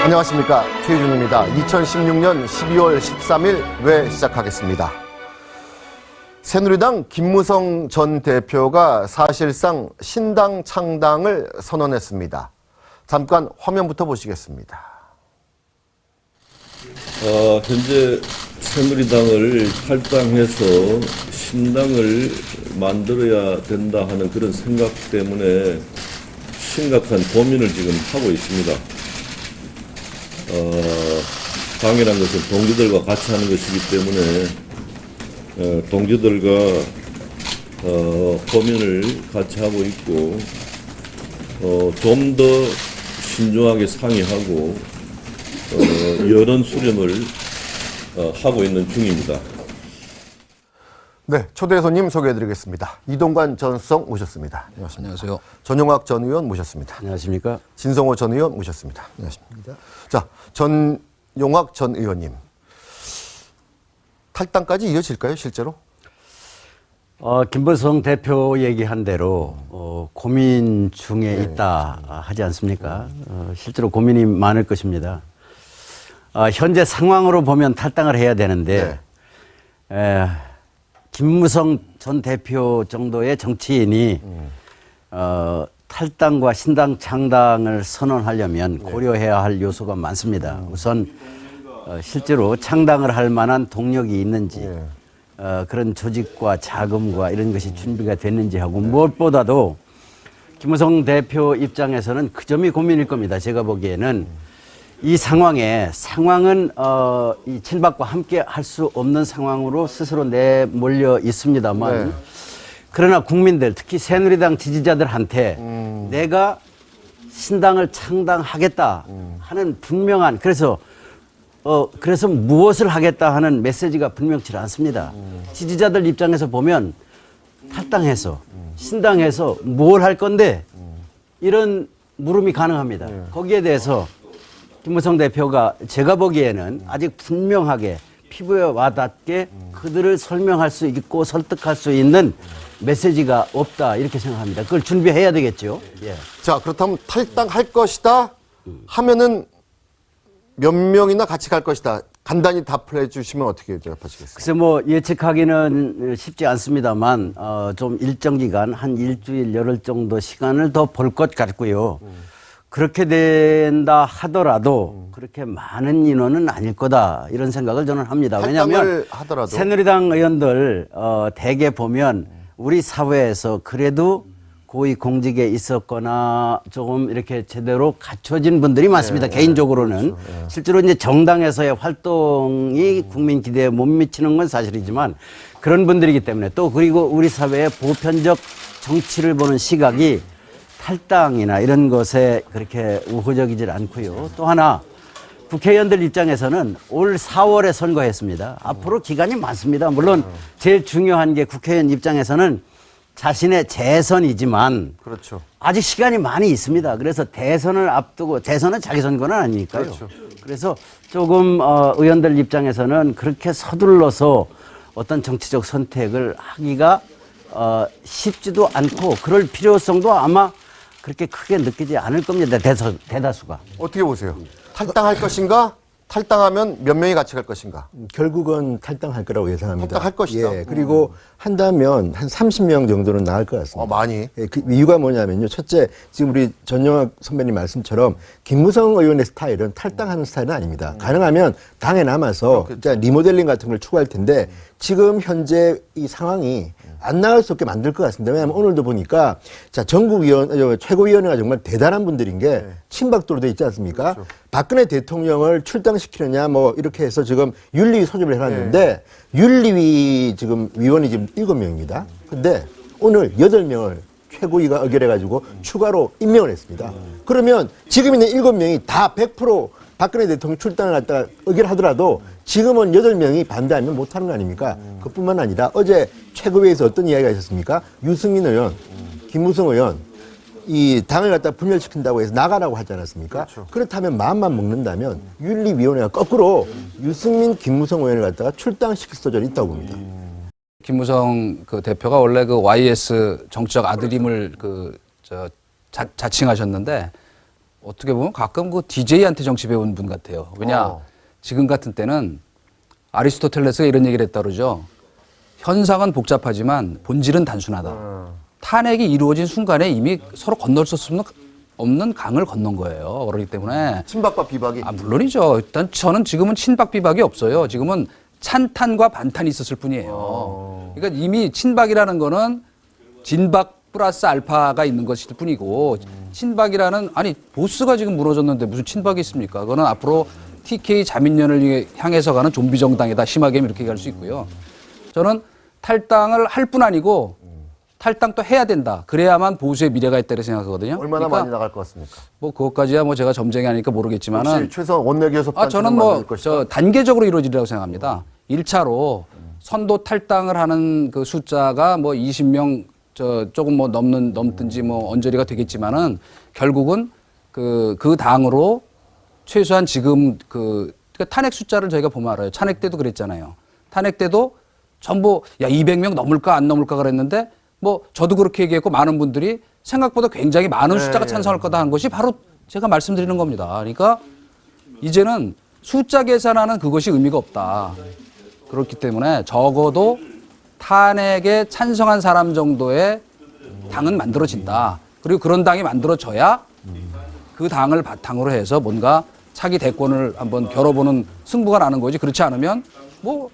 안녕하십니까, 최희준입니다. 2016년 12월 13일 왜 시작하겠습니다. 새누리당 김무성 전 대표가 사실상 신당 창당을 선언했습니다. 잠깐 화면부터 보시겠습니다. 현재 새누리당을 탈당해서 신당을 만들어야 된다 하는 그런 생각 때문에 심각한 고민을 지금 하고 있습니다. 당이란 것은 동지들과 같이 하는 것이기 때문에 동지들과 고민을 같이 하고 있고 좀 더 신중하게 상의하고 여론 수렴을 하고 있는 중입니다. 네, 초대 손님 소개해드리겠습니다. 이동관 전 수석 모셨습니다. 안녕하세요. 전용학 전 의원 모셨습니다. 안녕하십니까. 진성호 전 의원 모셨습니다. 안녕하십니까. 자, 전용학 전 의원님, 탈당까지 이어질까요, 실제로? 김무성 대표 얘기한 대로 고민 중에 있다 하지 않습니까? 실제로 고민이 많을 것입니다. 현재 상황으로 보면 탈당을 해야 되는데 김무성 전 대표 정도의 정치인이 탈당과 신당 창당을 선언하려면 고려해야 할 요소가 많습니다. 우선 실제로 창당을 할 만한 동력이 있는지 그런 조직과 자금과 이런 것이 준비가 됐는지 하고 무엇보다도 김무성 대표 입장에서는 그 점이 고민일 겁니다. 제가 보기에는 이 상황은 이 친박과 함께 할 수 없는 상황으로 스스로 내몰려 있습니다만 그러나 국민들, 특히 새누리당 지지자들한테 내가 신당을 창당하겠다 하는 분명한, 그래서 무엇을 하겠다 하는 메시지가 분명치 않습니다. 지지자들 입장에서 보면 탈당해서 신당해서 뭘 할 건데 이런 물음이 가능합니다. 거기에 대해서 김무성 대표가 제가 보기에는 아직 분명하게 피부에 와닿게 그들을 설명할 수 있고 설득할 수 있는 메시지가 없다, 이렇게 생각합니다. 그걸 준비해야 되겠죠. 예. 자, 그렇다면 탈당할 것이다 하면은 몇 명이나 같이 갈 것이다, 간단히 답을 해주시면 어떻게 대답하시겠어요? 글쎄 예측하기는 쉽지 않습니다만 좀 일정 기간, 한 일주일, 열흘 정도 시간을 더 볼 것 같고요. 그렇게 된다 하더라도 그렇게 많은 인원은 아닐 거다, 이런 생각을 저는 합니다. 왜냐하면 새누리당 의원들 대개 보면 우리 사회에서 그래도 고위 공직에 있었거나 조금 이렇게 제대로 갖춰진 분들이 많습니다. 개인적으로는. 그렇죠. 실제로 이제 정당에서의 활동이 국민 기대에 못 미치는 건 사실이지만 그런 분들이기 때문에, 또 그리고 우리 사회의 보편적 정치를 보는 시각이 탈당이나 이런 것에 그렇게 우호적이질 않고요. 또 하나, 국회의원들 입장에서는 올 4월에 선거했습니다. 앞으로 기간이 많습니다. 물론 제일 중요한 게 국회의원 입장에서는 자신의 재선이지만 그렇죠. 아직 시간이 많이 있습니다. 그래서 대선을 앞두고, 대선은 자기 선거는 아니니까요. 그렇죠. 그래서 조금 의원들 입장에서는 그렇게 서둘러서 어떤 정치적 선택을 하기가 쉽지도 않고 그럴 필요성도 아마 그렇게 크게 느끼지 않을 겁니다. 대다수가. 어떻게 보세요? 탈당할 것인가? 탈당하면 몇 명이 같이 갈 것인가? 결국은 탈당할 거라고 예상합니다. 탈당할 것이다. 예, 그리고 한다면 한 30명 정도는 나을 것 같습니다. 많이. 예, 그 이유가 뭐냐면요. 첫째, 지금 우리 전용학 선배님 말씀처럼 김무성 의원의 스타일은 탈당하는 스타일은 아닙니다. 가능하면 당에 남아서 리모델링 같은 걸 추구할 텐데 지금 현재 이 상황이 안 나갈 수 없게 만들 것 같습니다. 왜냐하면 오늘도 보니까 최고위원회가 정말 대단한 분들인 게 친박도로 돼 있지 않습니까? 그렇죠. 박근혜 대통령을 출당시키느냐 이렇게 해서 지금 윤리위 소집을 해놨는데 윤리위 지금 위원이 지금 7명입니다. 근데 오늘 8명을 최고위가 의결해가지고 추가로 임명을 했습니다. 그러면 지금 있는 7명이 다 100% 박근혜 대통령 출당을 갖다가 의결하더라도 지금은 8명이 반대하면 못하는 거 아닙니까? 그뿐만 아니라 어제 최고위에서 어떤 이야기가 있었습니까? 유승민 의원, 김무성 의원, 이 당을 갖다 분열시킨다고 해서 나가라고 하지 않았습니까? 그렇죠. 그렇다면 마음만 먹는다면 윤리위원회가 거꾸로 유승민, 김무성 의원을 갖다가 출당시킬 소절이 있다고 봅니다. 김무성 대표가 원래 YS 정치적 아드림을 자칭하셨는데 어떻게 보면 가끔 그 DJ한테 정치 배운 분 같아요. 왜냐 지금 같은 때는 아리스토텔레스가 이런 얘기를 했다 그러죠. 현상은 복잡하지만 본질은 단순하다. 탄핵이 이루어진 순간에 이미 서로 건널 수 없는 강을 건넌 거예요. 그렇기 때문에 친박과 비박이. 물론이죠. 일단 저는 지금은 친박 비박이 없어요. 지금은 찬탄과 반탄이 있었을 뿐이에요. 그러니까 이미 친박이라는 거는 진박 플러스 알파가 있는 것일 뿐이고 친박이라는 아니 보스가 지금 무너졌는데 무슨 친박이 있습니까? 그거는 앞으로 TK 자민련을 향해서 가는 좀비 정당이다. 심하게 이렇게 얘기할 수 있고요. 저는 탈당을 할 뿐 아니고 탈당도 해야 된다. 그래야만 보수의 미래가 있다고 생각하거든요. 얼마나 그러니까 많이 나갈 것 같습니까? 뭐 그것까지야 뭐 제가 점쟁이 아니까 모르겠지만은 혹시 최소한 원내교섭단 저는 뭐 저 단계적으로 이루어지리라고 생각합니다. 1차로 선도 탈당을 하는 그 숫자가 뭐 20명 조금 뭐 넘든지 뭐 언저리가 되겠지만은 결국은 그 당으로 최소한 지금 그러니까 탄핵 숫자를 저희가 보면 알아요. 탄핵 때도 그랬잖아요. 탄핵 때도 전부 야 200명 넘을까 안 넘을까 그랬는데 뭐 저도 그렇게 얘기했고 많은 분들이 생각보다 굉장히 많은 숫자가 찬성할 거다 하는 것이 바로 제가 말씀드리는 겁니다. 그러니까 이제는 숫자 계산하는 그것이 의미가 없다. 그렇기 때문에 적어도 탄핵에 찬성한 사람 정도의 당은 만들어진다. 그리고 그런 당이 만들어져야 그 당을 바탕으로 해서 뭔가 차기 대권을 한번 겨뤄보는 승부가 나는 거지. 그렇지 않으면 뭐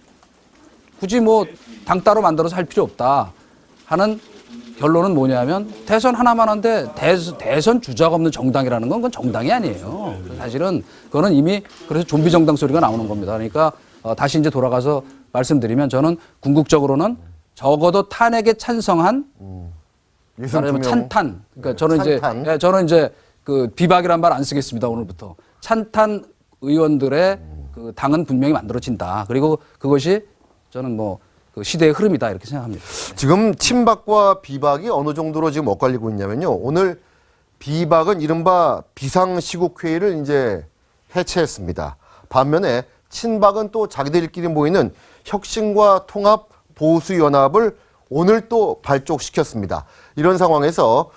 굳이 뭐 당 따로 만들어서 할 필요 없다 하는 결론은 뭐냐면 대선 하나만 한데 대선 주자가 없는 정당이라는 건 그건 정당이 아니에요. 사실은 그거는 이미 그래서 좀비 정당 소리가 나오는 겁니다. 그러니까 다시 이제 돌아가서 말씀드리면 저는 궁극적으로는 적어도 탄핵에 찬성한 말하자면 찬탄. 그러니까 저는 이제 그 비박이란 말 안 쓰겠습니다. 오늘부터 찬탄 의원들의 그 당은 분명히 만들어진다. 그리고 그것이 저는 뭐 그 시대의 흐름이다 이렇게 생각합니다. 지금 친박과 비박이 어느 정도로 지금 엇갈리고 있냐면요. 오늘 비박은 이른바 비상시국회의를 이제 해체했습니다. 반면에 친박은 또 자기들끼리 모이는 혁신과 통합 보수연합을 오늘 또 발족시켰습니다. 이런 상황에서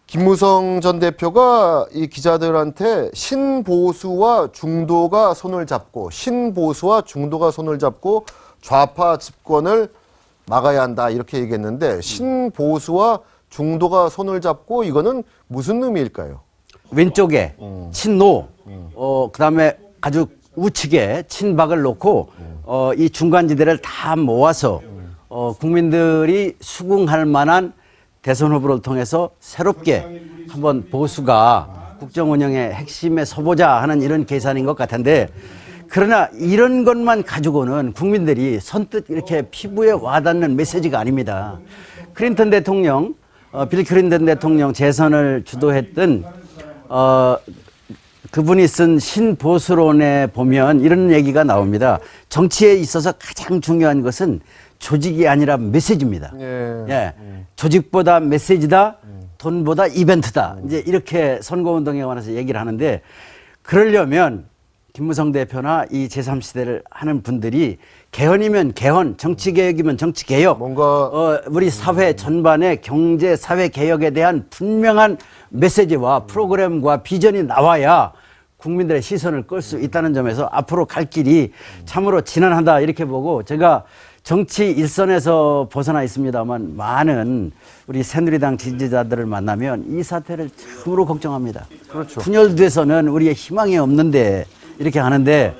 김무성 전 대표가 이 기자들한테 신보수와 중도가 손을 잡고 좌파 집권을 막아야 한다 이렇게 얘기했는데 신보수와 중도가 손을 잡고 이거는 무슨 의미일까요? 왼쪽에 친노, 그다음에 아주 우측에 친박을 놓고 이 중간지대를 다 모아서 국민들이 수긍할 만한 대선 후보를 통해서 새롭게 한번 보수가 국정 운영의 핵심에 서보자 하는 이런 계산인 것 같은데 그러나 이런 것만 가지고는 국민들이 선뜻 이렇게 피부에 와닿는 메시지가 아닙니다. 클린턴 대통령, 빌 클린턴 대통령 재선을 주도했던 그분이 쓴 신보수론에 보면 이런 얘기가 나옵니다. 정치에 있어서 가장 중요한 것은 조직이 아니라 메시지입니다. 예. 조직보다 메시지다, 돈보다 이벤트다. 이제 이렇게 선거운동에 관해서 얘기를 하는데 그러려면 김무성 대표나 이 제3시대를 하는 분들이 개헌이면 개헌, 정치개혁이면 정치개혁, 뭔가 우리 사회 전반의 경제, 사회 개혁에 대한 분명한 메시지와 프로그램과 비전이 나와야 국민들의 시선을 끌 수 있다는 점에서 앞으로 갈 길이 참으로 지난하다 이렇게 보고 제가 정치 일선에서 벗어나 있습니다만 많은 우리 새누리당 지지자들을 만나면 이 사태를 참으로 걱정합니다. 그렇죠. 분열돼서는 우리의 희망이 없는데 이렇게 하는데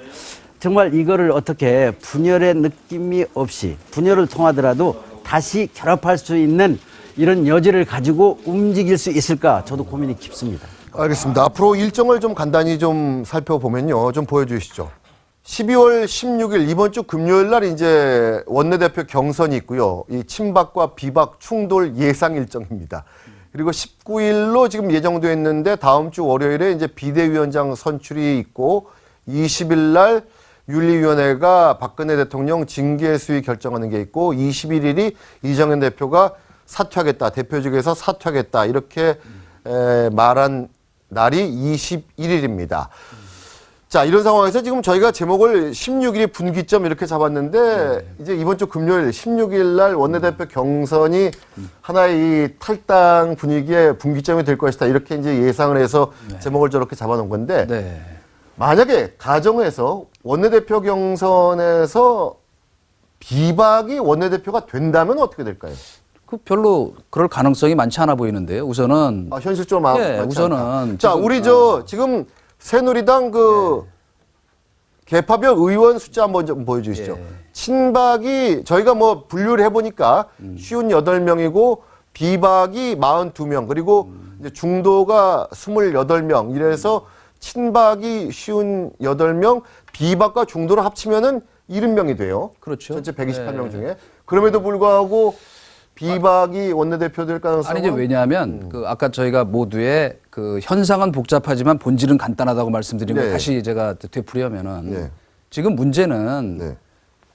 정말 이거를 어떻게 분열의 느낌이 없이 분열을 통하더라도 다시 결합할 수 있는 이런 여지를 가지고 움직일 수 있을까 저도 고민이 깊습니다. 알겠습니다. 앞으로 일정을 좀 간단히 좀 살펴보면요. 좀 보여주시죠. 12월 16일 이번 주 금요일 날 이제 원내대표 경선이 있고요. 이 친박과 비박 충돌 예상 일정입니다. 그리고 19일로 지금 예정되어 있는데 다음 주 월요일에 이제 비대위원장 선출이 있고 20일 날 윤리위원회가 박근혜 대통령 징계 수위 결정하는 게 있고 21일이 이정현 대표가 사퇴하겠다. 대표직에서 사퇴하겠다. 이렇게 말한 날이 21일입니다. 자, 이런 상황에서 지금 저희가 제목을 16일이 분기점 이렇게 잡았는데 이제 이번 주 금요일 16일 날 원내대표 경선이 하나의 이 탈당 분위기의 분기점이 될 것이다. 이렇게 이제 예상을 해서 제목을 저렇게 잡아놓은 건데 네. 만약에 가정에서 원내대표 경선에서 비박이 원내대표가 된다면 어떻게 될까요? 그 별로 그럴 가능성이 많지 않아 보이는데요. 우선은 아, 현실적으로 예, 많지 우선은 않다. 자, 지금, 우리 지금 새누리당 개파별 의원 숫자 한번 좀 보여주시죠. 예. 친박이 저희가 뭐 분류를 해보니까 58명이고 비박이 42명 그리고 이제 중도가 28명 이래서 친박이 58명 비박과 중도를 합치면은 70명이 돼요. 그렇죠. 전체 128명 중에. 그럼에도 불구하고 비박이 원내대표 될 가능성은 아니 이제 왜냐하면 그 아까 저희가 모두의 그 현상은 복잡하지만 본질은 간단하다고 말씀드린 걸 네. 다시 제가 되풀이하면은 네. 지금 문제는 네.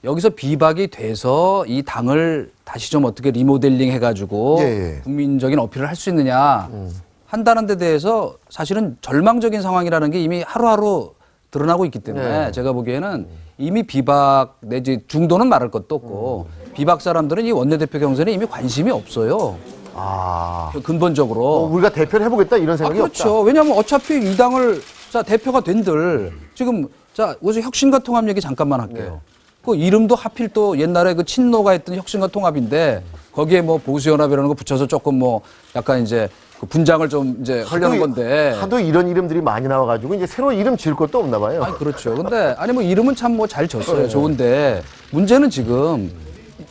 여기서 비박이 돼서 이 당을 다시 좀 어떻게 리모델링 해가지고 예, 예. 국민적인 어필을 할 수 있느냐 한다는 데 대해서 사실은 절망적인 상황이라는 게 이미 하루하루 드러나고 있기 때문에 네. 제가 보기에는 이미 비박 내지 중도는 말할 것도 없고 비박 사람들은 이 원내대표 경선에 이미 관심이 없어요. 아, 근본적으로. 우리가 대표를 해보겠다 이런 아, 생각이 그렇죠. 없다. 왜냐하면 어차피 이 당을 자 대표가 된들 지금 자 우선 혁신과 통합 얘기 잠깐만 할게요. 그 이름도 하필 또 옛날에 그 친노가 했던 혁신과 통합인데 거기에 뭐 보수연합이라는 거 붙여서 조금 뭐 약간 이제 그 분장을 좀 이제 하려는 건데. 하도 이런 이름들이 많이 나와가지고 이제 새로 이름 지을 것도 없나 봐요. 아니 그렇죠. 근데 아니 뭐 이름은 참 뭐 잘 졌어요. 좋은데 문제는 지금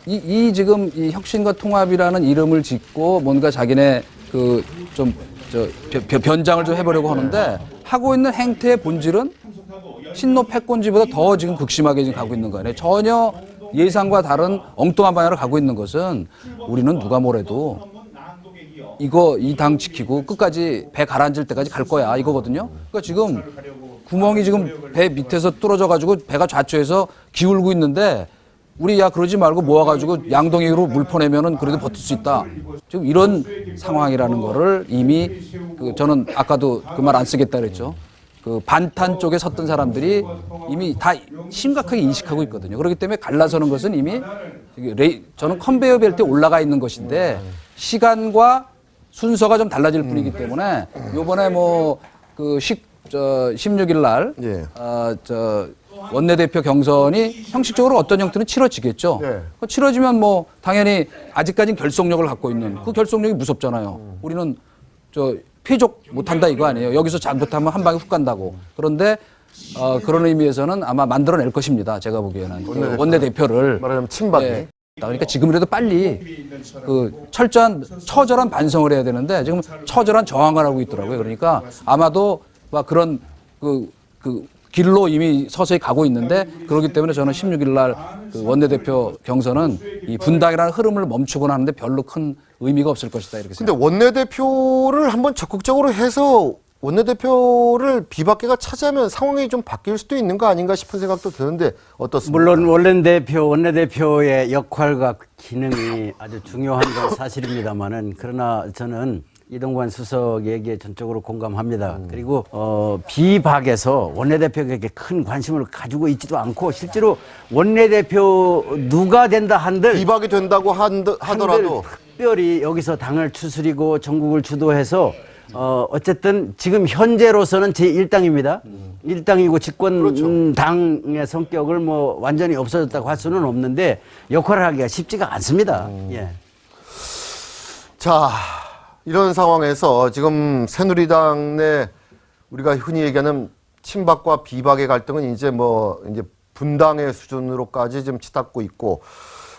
이 지금 이 혁신과 통합이라는 이름을 짓고 뭔가 자기네 그 좀 저 변장을 좀 해보려고 하는데 하고 있는 행태의 본질은 친노 패권주의보다 더 지금 극심하게 지금 가고 있는 거 아니에요. 전혀 예상과 다른 엉뚱한 방향으로 가고 있는 것은 우리는 누가 뭐래도 이 당 지키고 끝까지 배 가라앉을 때까지 갈 거야 이거거든요. 그러니까 지금 구멍이 지금 배 밑에서 뚫어져 가지고 배가 좌초해서 기울고 있는데 우리 야 그러지 말고 모아가지고 양동이로 물 퍼내면은 그래도 버틸 수 있다. 지금 이런 상황이라는 거를 이미 그 저는 아까도 그 말 안 쓰겠다 그랬죠. 그 반탄 쪽에 섰던 사람들이 이미 다 심각하게 인식하고 있거든요. 그렇기 때문에 갈라서는 것은 이미 저는 컨베이어 벨트에 올라가 있는 것인데 시간과 순서가 좀 달라질 뿐이기 때문에 요번에 뭐 그 16일 날 예. 원내대표 경선이 형식적으로 어떤 형태는 치러지겠죠. 네. 치러지면 뭐 당연히 아직까지는 결속력을 갖고 있는 그 결속력이 무섭잖아요. 우리는 폐족 못한다 이거 아니에요. 여기서 잘못하면 한 방에 훅 간다고. 그런데 그런 의미에서는 아마 만들어낼 것입니다. 제가 보기에는 그 원내대표를 말하자면 친박이. 예. 그러니까 지금이라도 빨리 그 처절한 반성을 해야 되는데 지금 처절한 저항을 하고 있더라고요. 그러니까 아마도 막 그런 그 길로 이미 서서히 가고 있는데 그렇기 때문에 저는 16일 날 그 원내대표 경선은 이 분당이라는 흐름을 멈추거나 하는데 별로 큰 의미가 없을 것이다 이렇게 근데 생각합니다. 원내대표를 한번 적극적으로 해서 원내대표를 비박계가 차지하면 상황이 좀 바뀔 수도 있는 거 아닌가 싶은 생각도 드는데 어떻습니까? 물론 원내대표의 역할과 기능이 아주 중요한 건 사실입니다만은 그러나 저는 이동관 수석에게 전적으로 공감합니다. 그리고 비박에서 원내대표에게 큰 관심을 가지고 있지도 않고 실제로 원내대표 누가 된다 한들 비박이 된다고 하더라도 특별히 여기서 당을 추스리고 전국을 주도해서 어쨌든 지금 현재로서는 제1당입니다. 1당이고 집권 당의 성격을 뭐 완전히 없어졌다고 할 수는 없는데 역할을 하기가 쉽지가 않습니다. 예. 자, 이런 상황에서 지금 새누리당 내 우리가 흔히 얘기하는 친박과 비박의 갈등은 이제 분당의 수준으로까지 좀 치닫고 있고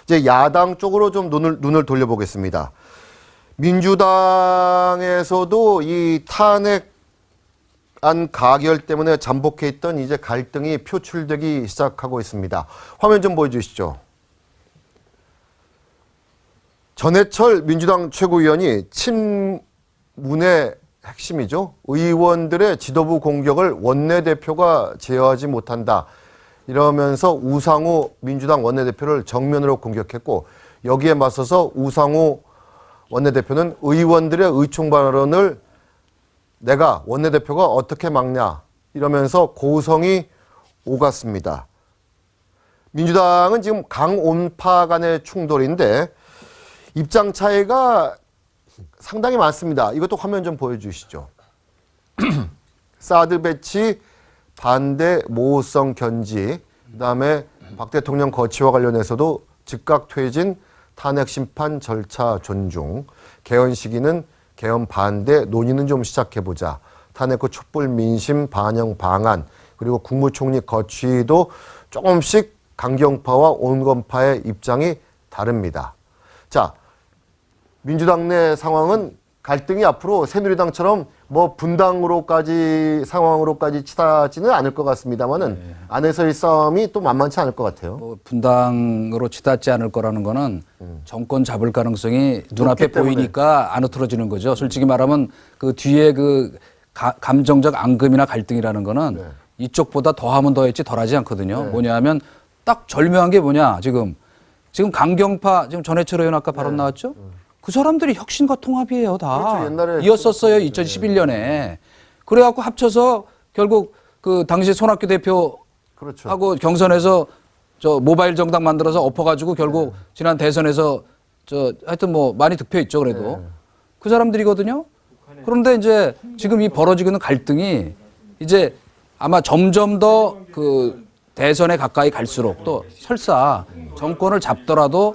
이제 야당 쪽으로 좀 눈을 돌려보겠습니다. 민주당에서도 이 탄핵안 가결 때문에 잠복해 있던 이제 갈등이 표출되기 시작하고 있습니다. 화면 좀 보여주시죠. 전해철 민주당 최고위원이 친문의 핵심이죠. 의원들의 지도부 공격을 원내대표가 제어하지 못한다. 이러면서 우상호 민주당 원내대표를 정면으로 공격했고 여기에 맞서서 우상호 원내대표는 의원들의 의총 발언을 내가 원내대표가 어떻게 막냐 이러면서 고성이 오갔습니다. 민주당은 지금 강온파 간의 충돌인데 입장 차이가 상당히 많습니다. 이것도 화면 좀 보여주시죠. 사드 배치 반대 모호성 견지, 그다음에 박 대통령 거취와 관련해서도 즉각 퇴진, 탄핵 심판 절차 존중, 개헌 시기는 개헌 반대 논의는 좀 시작해보자, 탄핵 후 촛불 민심 반영 방안, 그리고 국무총리 거취도 조금씩 강경파와 온건파의 입장이 다릅니다. 자, 민주당 내 상황은 갈등이 앞으로 새누리당처럼 뭐 분당으로까지 상황으로까지 치닫지는 않을 것 같습니다만은 안에서의 싸움이 또 만만치 않을 것 같아요. 뭐 분당으로 치닫지 않을 거라는 거는 정권 잡을 가능성이 눈앞에 때문에. 보이니까 안 흐트러지는 거죠. 솔직히 말하면 그 뒤에 그 감정적 앙금이나 갈등이라는 거는 이쪽보다 더하면 더했지 덜하지 않거든요. 뭐냐 하면 딱 절묘한 게 뭐냐 지금 강경파 지금 전해철 의원 아까 발언 나왔죠? 그 사람들이 혁신과 통합이에요, 다. 그렇죠. 옛날에 이었었어요, 2011년에. 그래갖고 합쳐서 결국 그 당시 손학규 대표하고 그렇죠. 경선에서 저 모바일 정당 만들어서 엎어가지고 결국 지난 대선에서 저 하여튼 뭐 많이 득표했죠, 그래도. 그 사람들이거든요. 그런데 이제 지금 이 벌어지고 있는 갈등이 이제 아마 점점 더 그 대선에 가까이 갈수록 또 설사 정권을 잡더라도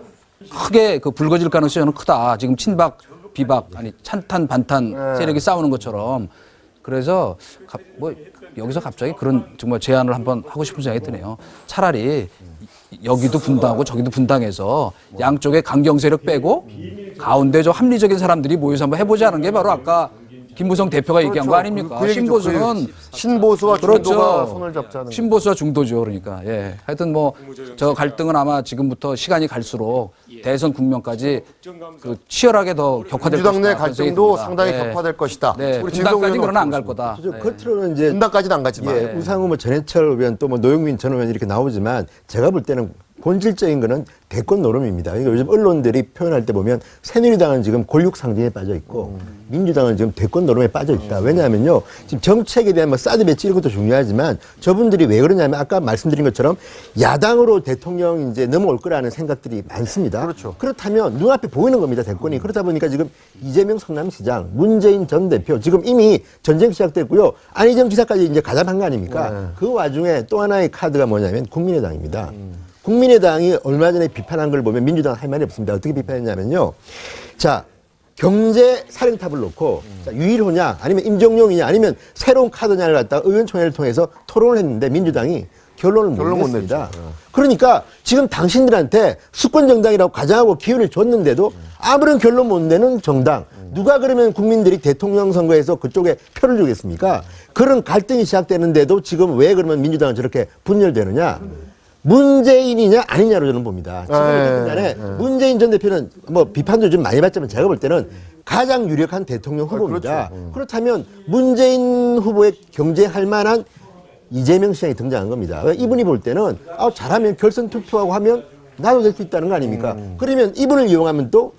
크게 그 불거질 가능성이 저는 크다. 지금 친박, 비박, 아니 찬탄, 반탄 세력이 싸우는 것처럼. 그래서 뭐 여기서 갑자기 그런 정말 제안을 한번 하고 싶은 생각이 드네요. 차라리 여기도 분당하고 저기도 분당해서 양쪽에 강경 세력 빼고 가운데 저 합리적인 사람들이 모여서 한번 해보자는 게 바로 아까 김무성 대표가 얘기한 거 아닙니까? 그 얘기죠. 신보수는 신보수와 중도가 손을 잡자는 신보수와 중도죠. 그러니까 예. 하여튼 뭐 저 갈등은 아마 지금부터 시간이 갈수록 대선 국면까지 그 치열하게 더 격화될 것이다. 민주당 내 그런 생각이 갈등도 듭니다. 상당히 예. 격화될 것이다. 네, 우리 분당까지는 그러나 안 갈 거다. 저 겉으로는 이제 분당까지는 안 가지만. 예, 우상호 뭐 전해철 의원 또 뭐 노영민 전 의원 이렇게 나오지만 제가 볼 때는 본질적인 거는 대권 노름입니다. 그러니까 요즘 언론들이 표현할 때 보면 새누리당은 지금 골육 상징에 빠져 있고 민주당은 지금 대권 노름에 빠져 있다. 왜냐하면요. 지금 정책에 대한 뭐 사드 배치 이런 것도 중요하지만 저분들이 왜 그러냐면 아까 말씀드린 것처럼 야당으로 대통령 이제 넘어올 거라는 생각들이 많습니다. 그렇죠. 그렇다면 눈앞에 보이는 겁니다. 대권이. 그러다 보니까 지금 이재명 성남시장, 문재인 전 대표 지금 이미 전쟁 시작됐고요. 안희정 지사까지 이제 가담한 거 아닙니까? 그 와중에 또 하나의 카드가 뭐냐면 국민의당입니다. 국민의당이 얼마 전에 비판한 걸 보면 민주당 할 말이 없습니다. 어떻게 비판했냐면요. 자, 경제 사령탑을 놓고 자, 유일호냐 아니면 임종용이냐 아니면 새로운 카드냐를 갖다가 의원총회를 통해서 토론을 했는데 민주당이 결론을 못 냈습니다. 그러니까 지금 당신들한테 수권 정당이라고 가장하고 기회를 줬는데도 아무런 결론 못 내는 정당. 누가 그러면 국민들이 대통령 선거에서 그쪽에 표를 주겠습니까? 그런 갈등이 시작되는데도 지금 왜 그러면 민주당은 저렇게 분열되느냐? 문재인이냐 아니냐로 저는 봅니다. 지금 어쨌든 간에 문재인 전 대표는 뭐 비판도 좀 많이 받지만 제가 볼 때는 가장 유력한 대통령 후보입니다. 그렇다면 문재인 후보에 경쟁할 만한 이재명 시장이 등장한 겁니다. 이분이 볼 때는 잘하면 결선 투표하고 하면 나도 될 수 있다는 거 아닙니까? 그러면 이분을 이용하면 또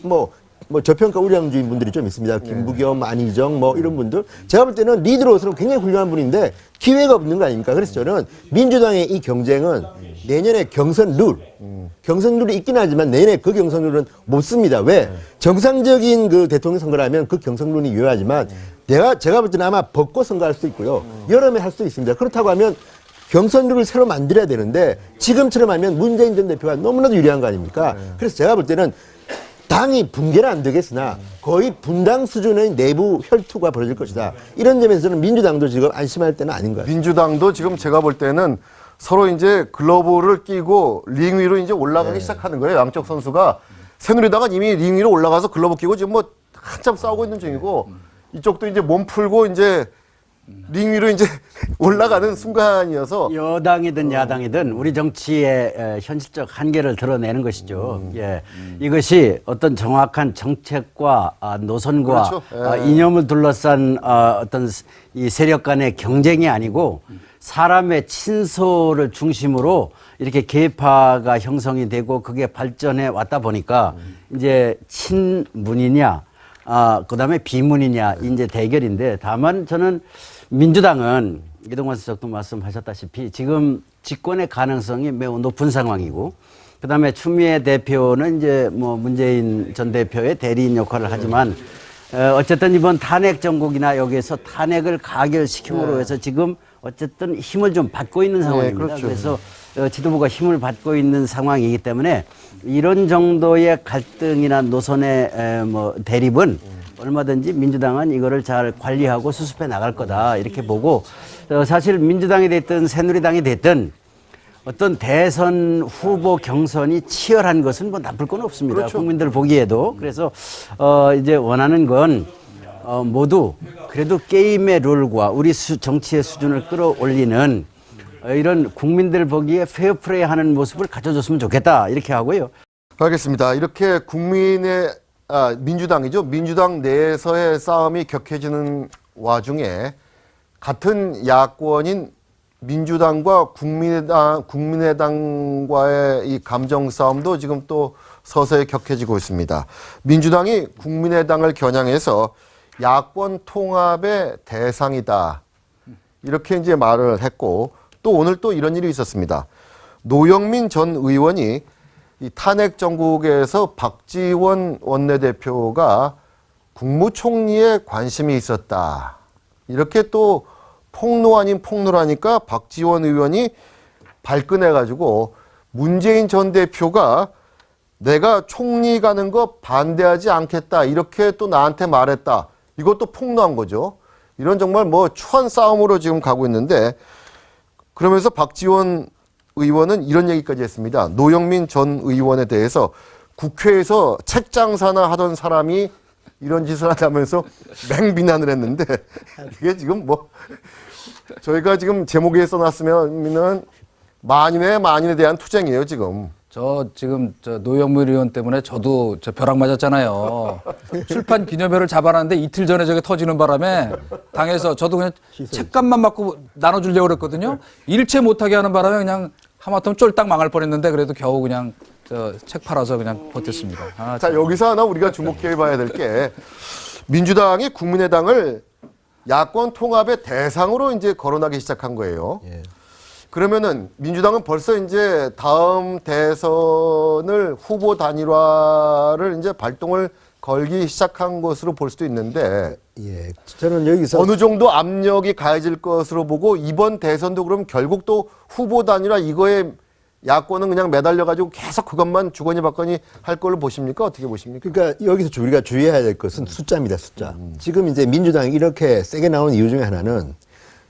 뭐 저평가 우량주의 분들이 좀 있습니다. 김부겸, 안희정 뭐 이런 분들. 제가 볼 때는 리더로서는 굉장히 훌륭한 분인데 기회가 없는 거 아닙니까? 그래서 저는 민주당의 이 경쟁은 내년에 경선 룰이 있긴 하지만 내년에 그 경선 룰은 못 씁니다. 왜? 정상적인 그 대통령 선거를 하면 그 경선 룰이 유효하지만 제가 볼 때는 아마 벚꽃 선거할 수도 있고요. 여름에 할 수도 있습니다. 그렇다고 하면 경선 룰을 새로 만들어야 되는데 지금처럼 하면 문재인 전 대표가 너무나도 유리한 거 아닙니까? 그래서 제가 볼 때는 당이 붕괴는 안 되겠으나 거의 분당 수준의 내부 혈투가 벌어질 것이다. 이런 점에서는 민주당도 지금 안심할 때는 아닌 것 같습니다. 민주당도 지금 제가 볼 때는 서로 이제 글러브를 끼고 링 위로 이제 올라가기 시작하는 거예요. 양쪽 선수가. 새누리당은 이미 링 위로 올라가서 글러브 끼고 지금 뭐 한참 싸우고 있는 중이고 이쪽도 이제 몸 풀고 이제 링 위로 이제 올라가는 순간이어서 여당이든 야당이든 우리 정치의 현실적 한계를 드러내는 것이죠. 예. 이것이 어떤 정확한 정책과 노선과 그렇죠. 이념을 둘러싼 어떤 이 세력 간의 경쟁이 아니고 사람의 친소를 중심으로 이렇게 계파가 형성이 되고 그게 발전해 왔다 보니까 이제 친문이냐 그다음에 비문이냐 이제 대결인데 다만 저는 민주당은 이동관 수석도 말씀하셨다시피 지금 집권의 가능성이 매우 높은 상황이고 그다음에 추미애 대표는 이제 뭐 문재인 전 대표의 대리인 역할을 하지만 어쨌든 이번 탄핵 정국이나 여기에서 탄핵을 가결시킴으로 해서 지금 어쨌든 힘을 좀 받고 있는 상황입니다. 그렇죠. 그래서 지도부가 힘을 받고 있는 상황이기 때문에 이런 정도의 갈등이나 노선의 뭐 대립은 얼마든지 민주당은 이거를 잘 관리하고 수습해 나갈 거다 이렇게 보고 사실 민주당이 됐든 새누리당이 됐든 어떤 대선 후보 경선이 치열한 것은 뭐 나쁠 건 없습니다. 그렇죠. 국민들 보기에도. 그래서 이제 원하는 건 모두 그래도 게임의 룰과 우리 정치의 수준을 끌어올리는 이런 국민들 보기에 페어플레이 하는 모습을 가져줬으면 좋겠다 이렇게 하고요. 알겠습니다. 이렇게 민주당이죠. 민주당 내에서의 싸움이 격해지는 와중에 같은 야권인 민주당과 국민의당과의 이 감정 싸움도 지금 또 서서히 격해지고 있습니다. 민주당이 국민의당을 겨냥해서 야권 통합의 대상이다. 이렇게 이제 말을 했고 또 오늘 또 이런 일이 있었습니다. 노영민 전 의원이 이 탄핵 정국에서 박지원 원내대표가 국무총리에 관심이 있었다. 이렇게 또 폭로 아닌 폭로라니까 박지원 의원이 발끈해가지고 문재인 전 대표가 내가 총리 가는 거 반대하지 않겠다. 이렇게 또 나한테 말했다. 이것도 폭로한 거죠. 이런 정말 뭐 추한 싸움으로 지금 가고 있는데 그러면서 박지원 의원은 이런 얘기까지 했습니다. 노영민 전 의원에 대해서 국회에서 책 장사나 하던 사람이 이런 짓을 하다면서 맹비난을 했는데 이게 지금 뭐 저희가 지금 제목에 써놨으면 만인에 대한 투쟁이에요 지금. 지금 노영민 의원 때문에 저도 벼락 맞았잖아요. 출판 기념회를 잡아놨는데 이틀 전에 저게 터지는 바람에 당에서 저도 그냥 책값만 받고 나눠주려고 그랬거든요. 일체 못하게 하는 바람에 그냥 하마터면 쫄딱 망할 뻔했는데 그래도 겨우 그냥 책 팔아서 그냥 버텼습니다. 자, 여기서 하나 우리가 주목해 봐야 될 게 민주당이 국민의당을 야권 통합의 대상으로 이제 거론하기 시작한 거예요. 예. 그러면은 민주당은 벌써 이제 다음 대선을 후보 단일화를 이제 발동을 걸기 시작한 것으로 볼 수도 있는데 예. 저는 여기서 어느 정도 압력이 가해질 것으로 보고 이번 대선도 그럼 결국 또 후보 단일화 이거에 야권은 그냥 매달려가지고 계속 그것만 주거니 받거니 할 걸로 보십니까? 어떻게 보십니까? 그러니까 여기서 우리가 주의해야 될 것은 숫자입니다, 숫자. 지금 이제 민주당이 이렇게 세게 나오는 이유 중에 하나는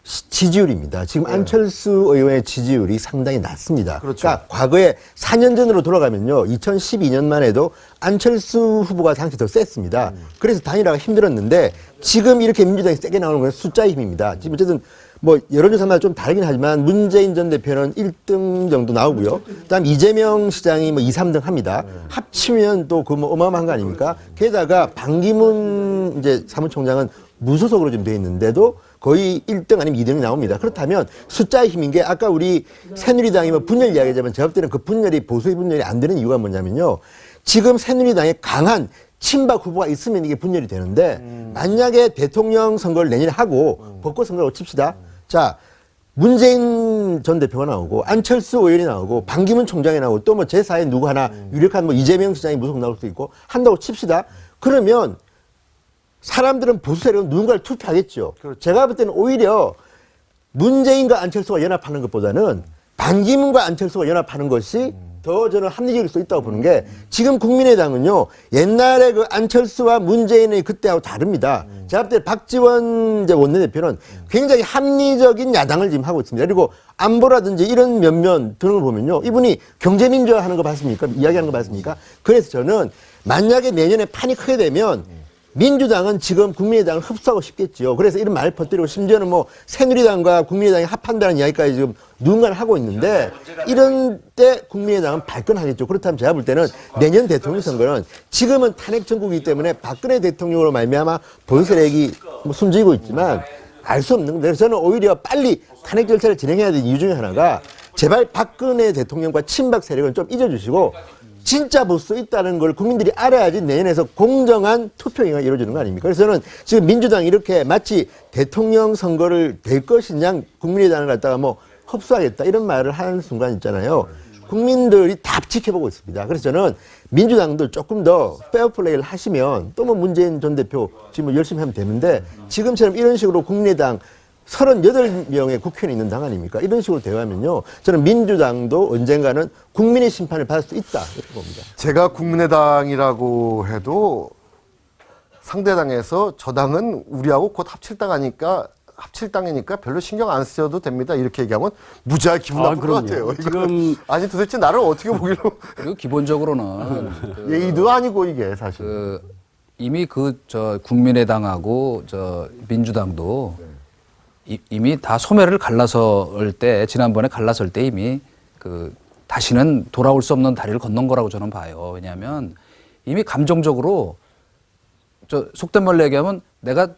지지율입니다. 지금 안철수 의원의 지지율이 상당히 낮습니다. 그렇죠. 그러니까 과거에 4년 전으로 돌아가면요. 2012년만 해도 안철수 후보가 당시 더 셌습니다. 그래서 단일화가 힘들었는데 지금 이렇게 민주당이 세게 나오는 건 숫자의 힘입니다. 지금 어쨌든 뭐 여론조사마다 좀 다르긴 하지만 문재인 전 대표는 1등 정도 나오고요. 그다음 이재명 시장이 뭐 2, 3등 합니다. 합치면 또 그 뭐 어마어마한 거 아닙니까? 게다가 반기문 이제 사무총장은 무소속으로 좀 돼 있는데도 거의 1등 아니면 2등이 나옵니다. 그렇다면 숫자의 힘인 게 아까 우리 새누리당이 뭐 분열 이야기하자면 제가 볼 때는 그 분열이 보수의 분열이 안 되는 이유가 뭐냐면요. 지금 새누리당에 강한 친박 후보가 있으면 이게 분열이 되는데 만약에 대통령 선거를 내년에 하고 벚꽃 선거를 칩시다. 자, 문재인 전 대표가 나오고 안철수 의원이 나오고 반기문 총장이 나오고 또 뭐 제4의 누구 하나 유력한 뭐 이재명 시장이 무소속 나올 수도 있고 한다고 칩시다. 그러면 사람들은 보수 세력은 누군가를 투표하겠죠. 그렇죠. 제가 볼 때는 오히려 문재인과 안철수가 연합하는 것보다는 반기문과 안철수가 연합하는 것이 더 저는 합리적일 수 있다고 보는 게 지금 국민의당은요 옛날에 그 안철수와 문재인의 그때하고 다릅니다. 제가 볼 때 박지원 이제 원내대표는 굉장히 합리적인 야당을 지금 하고 있습니다. 그리고 안보라든지 이런 면면 등을 보면요 이분이 경제민주화 하는 거 봤습니까? 이야기하는 거 봤습니까? 그래서 저는 만약에 내년에 판이 크게 되면 민주당은 지금 국민의당을 흡수하고 싶겠지요. 그래서 이런 말을 퍼뜨리고 심지어는 뭐 새누리당과 국민의당이 합한다는 이야기까지 지금 누군가는 하고 있는데 이런 때 국민의당은 발끈하겠죠. 그렇다면 제가 볼 때는 내년 대통령 선거는 지금은 탄핵 정국이기 때문에 박근혜 대통령으로 말미암아 보수세력이 뭐 숨지고 있지만 알 수 없는 건데 저는 오히려 빨리 탄핵 절차를 진행해야 되는 이유 중에 하나가 제발 박근혜 대통령과 친박 세력은 좀 잊어주시고 진짜 보수 있다는 걸 국민들이 알아야지 내년에서 공정한 투표가 이루어지는 거 아닙니까? 그래서 저는 지금 민주당이 이렇게 마치 대통령 선거를 될 것이냐 국민의당을 갖다가 뭐 흡수하겠다 이런 말을 하는 순간 있잖아요. 국민들이 다 지켜보고 있습니다. 그래서 저는 민주당도 조금 더 페어플레이를 하시면 또 뭐 문재인 전 대표 지금 열심히 하면 되는데 지금처럼 이런 식으로 국민의당 38명의 국회의원이 있는 당 아닙니까? 이런 식으로 대화하면요. 저는 민주당도 언젠가는 국민의 심판을 받을 수 있다. 이렇게 봅니다. 제가 국민의당이라고 해도 상대당에서 저 당은 우리하고 곧 합칠당이니까 별로 신경 안 쓰셔도 됩니다. 이렇게 얘기하면 무지하게 기분 나쁠 것 그럼요. 같아요. 지금 아니 도대체 나를 어떻게 보기로 그리고 기본적으로는 예의도 아니고 이게 사실. 이미 국민의당하고 민주당도 이미 다 소매를 갈라설 때 지난번에 갈라설 때 이미 다시는 돌아올 수 없는 다리를 건넌 거라고 저는 봐요. 왜냐하면 이미 감정적으로 속된 말로 얘기하면 내가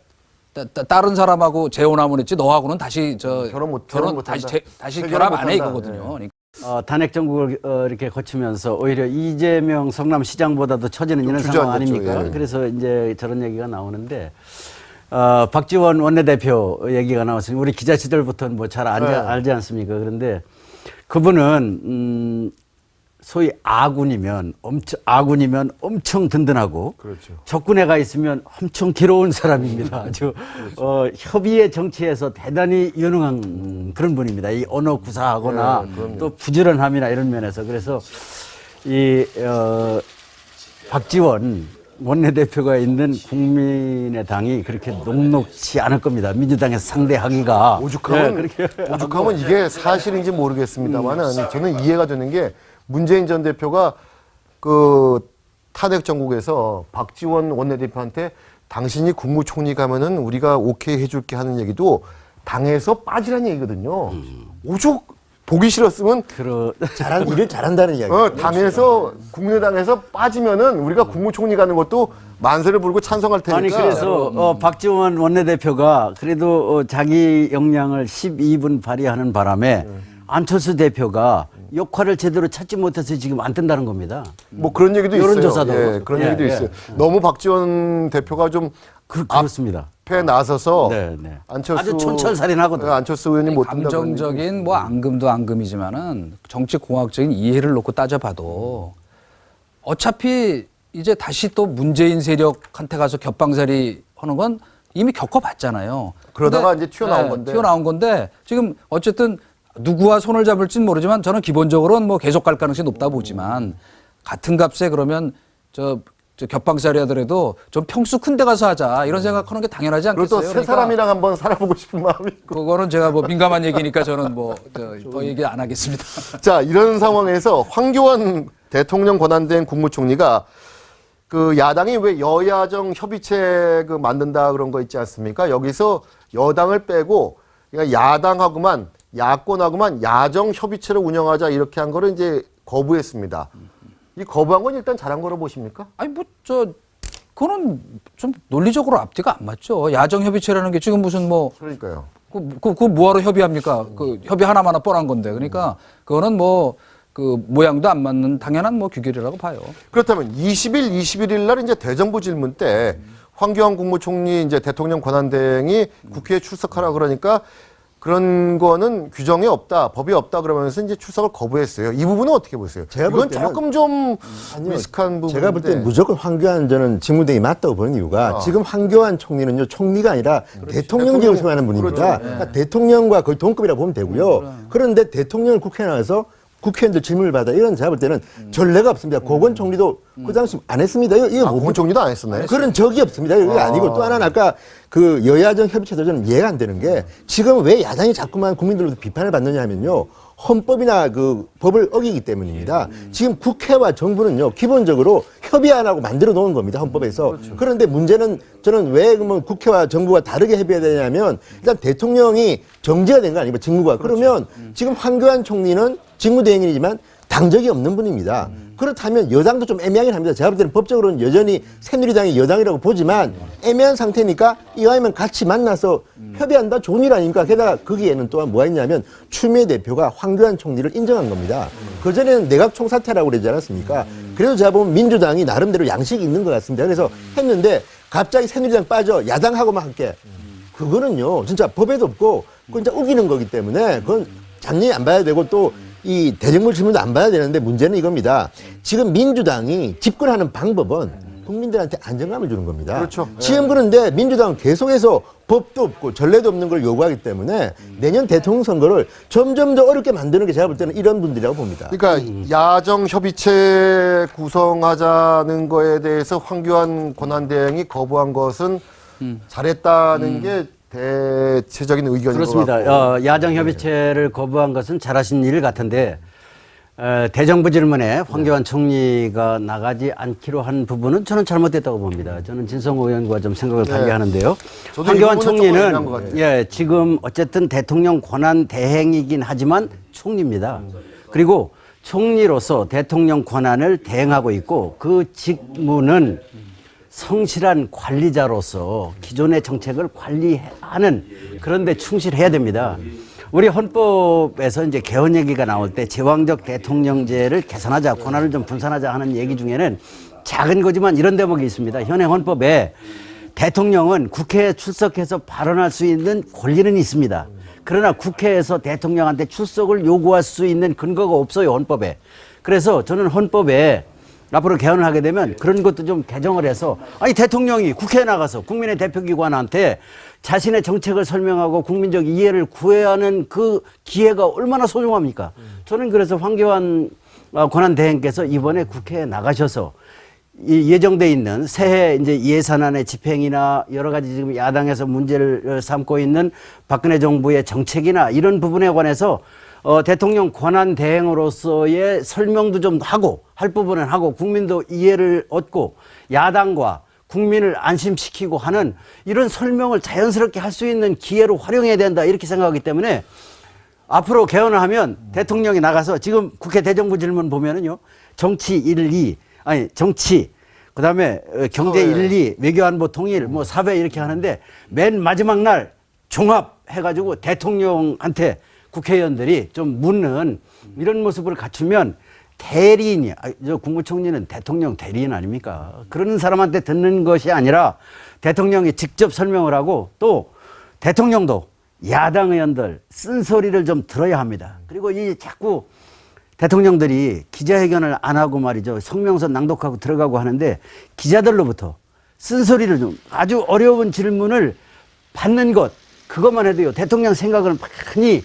다른 사람하고 재혼하면 했지 너하고는 다시 결혼 다시 해결을 결합 안 해 못한다. 이거거든요. 그러니까 단핵 정국을 이렇게 거치면서 오히려 이재명 성남시장보다도 처지는 있는 상황 주저앉았죠. 아닙니까? 예. 그래서 이제 저런 얘기가 나오는데 박지원 원내대표 얘기가 나왔으니 우리 기자 시절부터는 뭐 잘 알지 않습니까? 그런데 그분은 소위 아군이면 엄청 든든하고 그렇죠. 적군에 가 있으면 엄청 괴로운 사람입니다. 아주 협의의 정치에서 대단히 유능한 그런 분입니다. 이 언어 구사하거나 또 부지런함이나 이런 면에서 그래서 이 박지원 원내대표가 있는 국민의당이 그렇게 녹록지 않을 겁니다. 민주당에서 상대하기가 오죽하면 이게 사실인지 모르겠습니다만은 저는 이해가 되는 게 문재인 전 대표가 탄핵 정국에서 박지원 원내대표한테 당신이 국무총리 가면은 우리가 오케이 해줄게 하는 얘기도 당에서 빠지라는 얘기거든요. 오죽 보기 싫었으면 일을 잘한다는 이야기. 당에서 국민의당에서 빠지면은 우리가 국무총리 가는 것도 만세를 부르고 찬성할 테니까. 아니 그래서 박지원 원내대표가 그래도 자기 역량을 12분 발휘하는 바람에 안철수 대표가 역할을 제대로 찾지 못해서 지금 안 뜬다는 겁니다. 뭐 그런 얘기도 있어요. 여론조사도. 예, 그런 얘기도 있어요. 너무 박지원 대표가 좀 그렇습니다. 앞에 나서서 네. 안철수 아주 촌철살인하거든요. 안철수 의원이 못 뜬다. 감정적인 뭐 앙금도 앙금이지만은 정치 공학적인 이해를 놓고 따져봐도 어차피 이제 다시 또 문재인 세력한테 가서 겹방살이 하는 건 이미 겪어봤잖아요. 그러다가 근데, 이제 튀어나온 건데 지금 어쨌든 누구와 손을 잡을지는 모르지만 저는 기본적으로는 뭐 계속 갈 가능성이 높다 보지만 같은 값에 그러면 저 겹방살이 하더라도 좀 평수 큰 데 가서 하자 이런 생각하는 게 당연하지 그리고 않겠어요? 또 세 사람이랑 한번 살아보고 싶은 마음이 있고. 그거는 제가 뭐 민감한 얘기니까 저는 더 얘기 안 하겠습니다. 자, 이런 상황에서 황교안 대통령 권한대행 국무총리가 야당이 왜 여야정 협의체 만든다 그런 거 있지 않습니까? 여기서 여당을 빼고 그러니까 야당하고만 야권하고만 야정 협의체를 운영하자 이렇게 한 거를 이제 거부했습니다. 이 거부한 건 일단 잘한 거로 보십니까? 아니 그거는 좀 논리적으로 앞뒤가 안 맞죠. 야정 협의체라는 게 지금 무슨 그러니까요. 그 뭐하러 협의합니까? 협의 하나마나 뻔한 건데. 그러니까 그거는 모양도 안 맞는 당연한 규결이라고 봐요. 그렇다면 21일 날 이제 대정부 질문 때 황교안 국무총리 이제 대통령 권한대행이 국회에 출석하라 그러니까 그런 거는 규정이 없다, 법이 없다 그러면서 이제 출석을 거부했어요. 이 부분은 어떻게 보세요? 제가 볼 이건 때는 조금 좀 리스크한 부분인데. 제가 볼 때는 무조건 황교안 저는 직무대행이 맞다고 보는 이유가 지금 황교안 총리는요 총리가 아니라 대통령직을 수행하는 분입니다. 그러니까 대통령과 거의 동급이라고 보면 되고요. 그런데 대통령을 국회에 나와서 국회의원들 질문을 받아 이런 제가 볼 때는 전례가 없습니다. 고건 총리도 그 당시 안 했습니다. 이거 고건 총리도 안 했었나요? 그런 적이 없습니다. 이게 아니고 또 하나는 아까 여야정 협의체도 저는 이해가 안 되는 게 지금 왜 야당이 자꾸만 국민들로부터 비판을 받느냐 하면요. 헌법이나 법을 어기기 때문입니다. 지금 국회와 정부는요, 기본적으로 협의 안 하고 만들어 놓은 겁니다, 헌법에서. 그런데 문제는 저는 왜 그러면 국회와 정부가 다르게 협의해야 되냐면 일단 대통령이 정지가 된 거 아닙니까, 직무가. 그러면 지금 황교안 총리는 직무대행이지만 당적이 없는 분입니다. 그렇다면 여당도 좀 애매하긴 합니다. 제가 볼 때는 법적으로는 여전히 새누리당이 여당이라고 보지만 애매한 상태니까 이왕이면 같이 만나서 협의한다 좋은 일 아닙니까? 게다가 거기에는 또한 뭐가 있냐면 추미애 대표가 황교안 총리를 인정한 겁니다. 그전에는 내각 총사퇴라고 그러지 않았습니까? 그래서 제가 보면 민주당이 나름대로 양식이 있는 것 같습니다. 그래서 했는데 갑자기 새누리당 빠져 야당하고만 함께 그거는요 진짜 법에도 없고 그건 진짜 우기는 거기 때문에 그건 장려히 안 봐야 되고 또 이 대정부 질문도 안 봐야 되는데 문제는 이겁니다. 지금 민주당이 집권하는 방법은 국민들한테 안정감을 주는 겁니다. 그렇죠. 지금 그런데 민주당은 계속해서 법도 없고 전례도 없는 걸 요구하기 때문에 내년 대통령 선거를 점점 더 어렵게 만드는 게 제가 볼 때는 이런 분들이라고 봅니다. 그러니까 야정 협의체 구성하자는 거에 대해서 황교안 권한대행이 거부한 것은 잘했다는 게 대체적인 의견인 것 그렇습니다. 같고. 야정 협의체를 거부한 것은 잘하신 일 같은데 대정부 질문에 황교안 총리가 나가지 않기로 한 부분은 저는 잘못됐다고 봅니다. 저는 진성호 의원과 좀 생각을 달리 하는데요. 저도 이 황교안 부분은 조금 애매한 것 총리는 같아요. 지금 어쨌든 대통령 권한 대행이긴 하지만 총리입니다. 그리고 총리로서 대통령 권한을 대행하고 있고 그 직무는 성실한 관리자로서 기존의 정책을 관리하는 그런 데 충실해야 됩니다. 우리 헌법에서 이제 개헌 얘기가 나올 때 제왕적 대통령제를 개선하자, 권한을 좀 분산하자 하는 얘기 중에는 작은 거지만 이런 대목이 있습니다. 현행 헌법에 대통령은 국회에 출석해서 발언할 수 있는 권리는 있습니다. 그러나 국회에서 대통령한테 출석을 요구할 수 있는 근거가 없어요, 헌법에. 그래서 저는 헌법에 앞으로 개헌을 하게 되면 그런 것도 좀 개정을 해서 아니 대통령이 국회에 나가서 국민의 대표기관한테 자신의 정책을 설명하고 국민적 이해를 구해야 하는 그 기회가 얼마나 소중합니까? 저는 그래서 황교안 권한대행께서 이번에 국회에 나가셔서 이 예정돼 있는 새해 이제 예산안의 집행이나 여러 가지 지금 야당에서 문제를 삼고 있는 박근혜 정부의 정책이나 이런 부분에 관해서 대통령 권한 대행으로서의 설명도 좀 하고 할 부분은 하고 국민도 이해를 얻고 야당과 국민을 안심시키고 하는 이런 설명을 자연스럽게 할 수 있는 기회로 활용해야 된다 이렇게 생각하기 때문에 앞으로 개헌을 하면 대통령이 나가서 지금 국회 대정부 질문 보면은요 정치 1, 2 아니 정치 그다음에 경제 1, 2 외교안보 통일 뭐 사회 이렇게 하는데 맨 마지막 날 종합해가지고 대통령한테 국회의원들이 좀 묻는 이런 모습을 갖추면 대리인이, 저 국무총리는 대통령 대리인 아닙니까? 그런 사람한테 듣는 것이 아니라 대통령이 직접 설명을 하고 또 대통령도 야당 의원들 쓴소리를 좀 들어야 합니다. 그리고 이 자꾸 대통령들이 기자회견을 안 하고 말이죠. 성명서 낭독하고 들어가고 하는데 기자들로부터 쓴소리를 좀 아주 어려운 질문을 받는 것 그것만 해도요 대통령 생각을 많이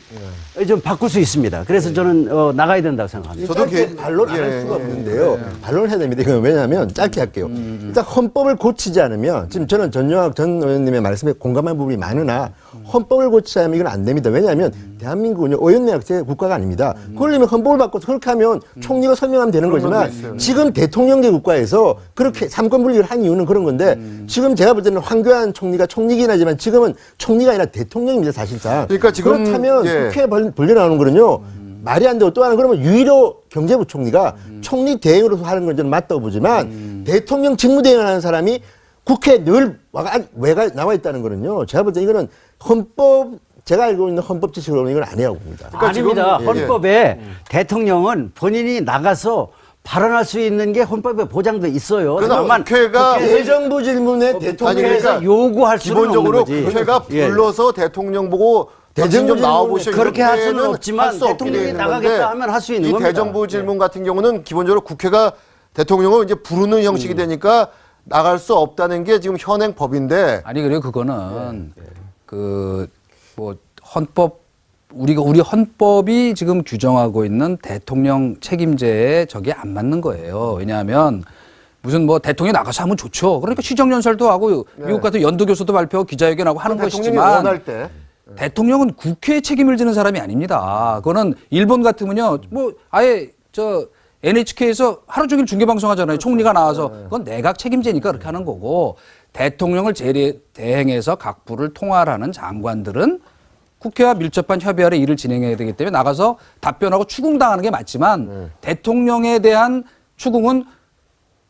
좀 바꿀 수 있습니다. 그래서 저는 나가야 된다고 생각합니다. 저도 반론 안 할 수가 없는데요. 반론을 해야 됩니다. 이건 왜냐하면 짧게 할게요. 일단 헌법을 고치지 않으면 지금 저는 전영학 전 의원님의 말씀에 공감한 부분이 많으나 헌법을 고치지 않으면 이건 안 됩니다. 왜냐하면 대한민국은요 오연내학제 국가가 아닙니다. 그러려면 헌법을 바꿔서 그렇게 하면 총리가 설명하면 되는 거지만 지금 대통령제 국가에서 그렇게 삼권 분립을 한 이유는 그런 건데 지금 제가 볼 때는 황교안 총리가 총리긴 하지만 지금은 총리가 아니라 대통령입니다 사실상. 그러니까 지금 그렇다면 국회에 벌려 나오는 거는요 말이 안 되고 또 하나 그러면 유일호 경제부총리가 총리 대행으로서 하는 건 저는 맞다고 보지만 대통령 직무대행을 하는 사람이 국회에 늘 외가 나와 있다는 거는요 제가 볼 때 이거는 헌법 제가 알고 있는 헌법 지식으로는 이건 아니라고 봅니다. 그러니까 아닙니다. 지금, 헌법에 대통령은 본인이 나가서 발언할 수 있는 게 헌법에 보장돼 있어요. 그러나 다만 국회가 대정부 질문에 아니 대통령에서 그러니까 요구할 수는 기본적으로 없는 거지. 국회가 예. 불러서 대통령 보고 대정부 좀 나와보시오. 그렇게 할 수는 이렇게는 없지만 할수 없게 대통령이 돼 있는 나가겠다 건데 하면 할 수 있는 이 겁니다. 대정부 질문 같은 경우는 기본적으로 국회가 대통령을 이제 부르는 형식이 되니까 나갈 수 없다는 게 지금 현행 법인데 아니 그래요 그거는 그 뭐 헌법 우리 헌법이 지금 규정하고 있는 대통령 책임제에 저게 안 맞는 거예요. 왜냐하면 무슨 뭐 대통령이 나가서 하면 좋죠. 그러니까 시정연설도 하고 미국 같은 연도교수도 발표하고 기자회견하고 하는 대통령이 것이지만 원할 때 대통령은 국회에 책임을 지는 사람이 아닙니다. 그거는 일본 같으면요 뭐 아예 저 NHK에서 하루 종일 중계방송 하잖아요. 총리가 나와서 그건 내각 책임제니까 그렇게 하는 거고 대통령을 대행해서 각 부를 통할하는 장관들은 국회와 밀접한 협의 아래 일을 진행해야 되기 때문에 나가서 답변하고 추궁당하는 게 맞지만 대통령에 대한 추궁은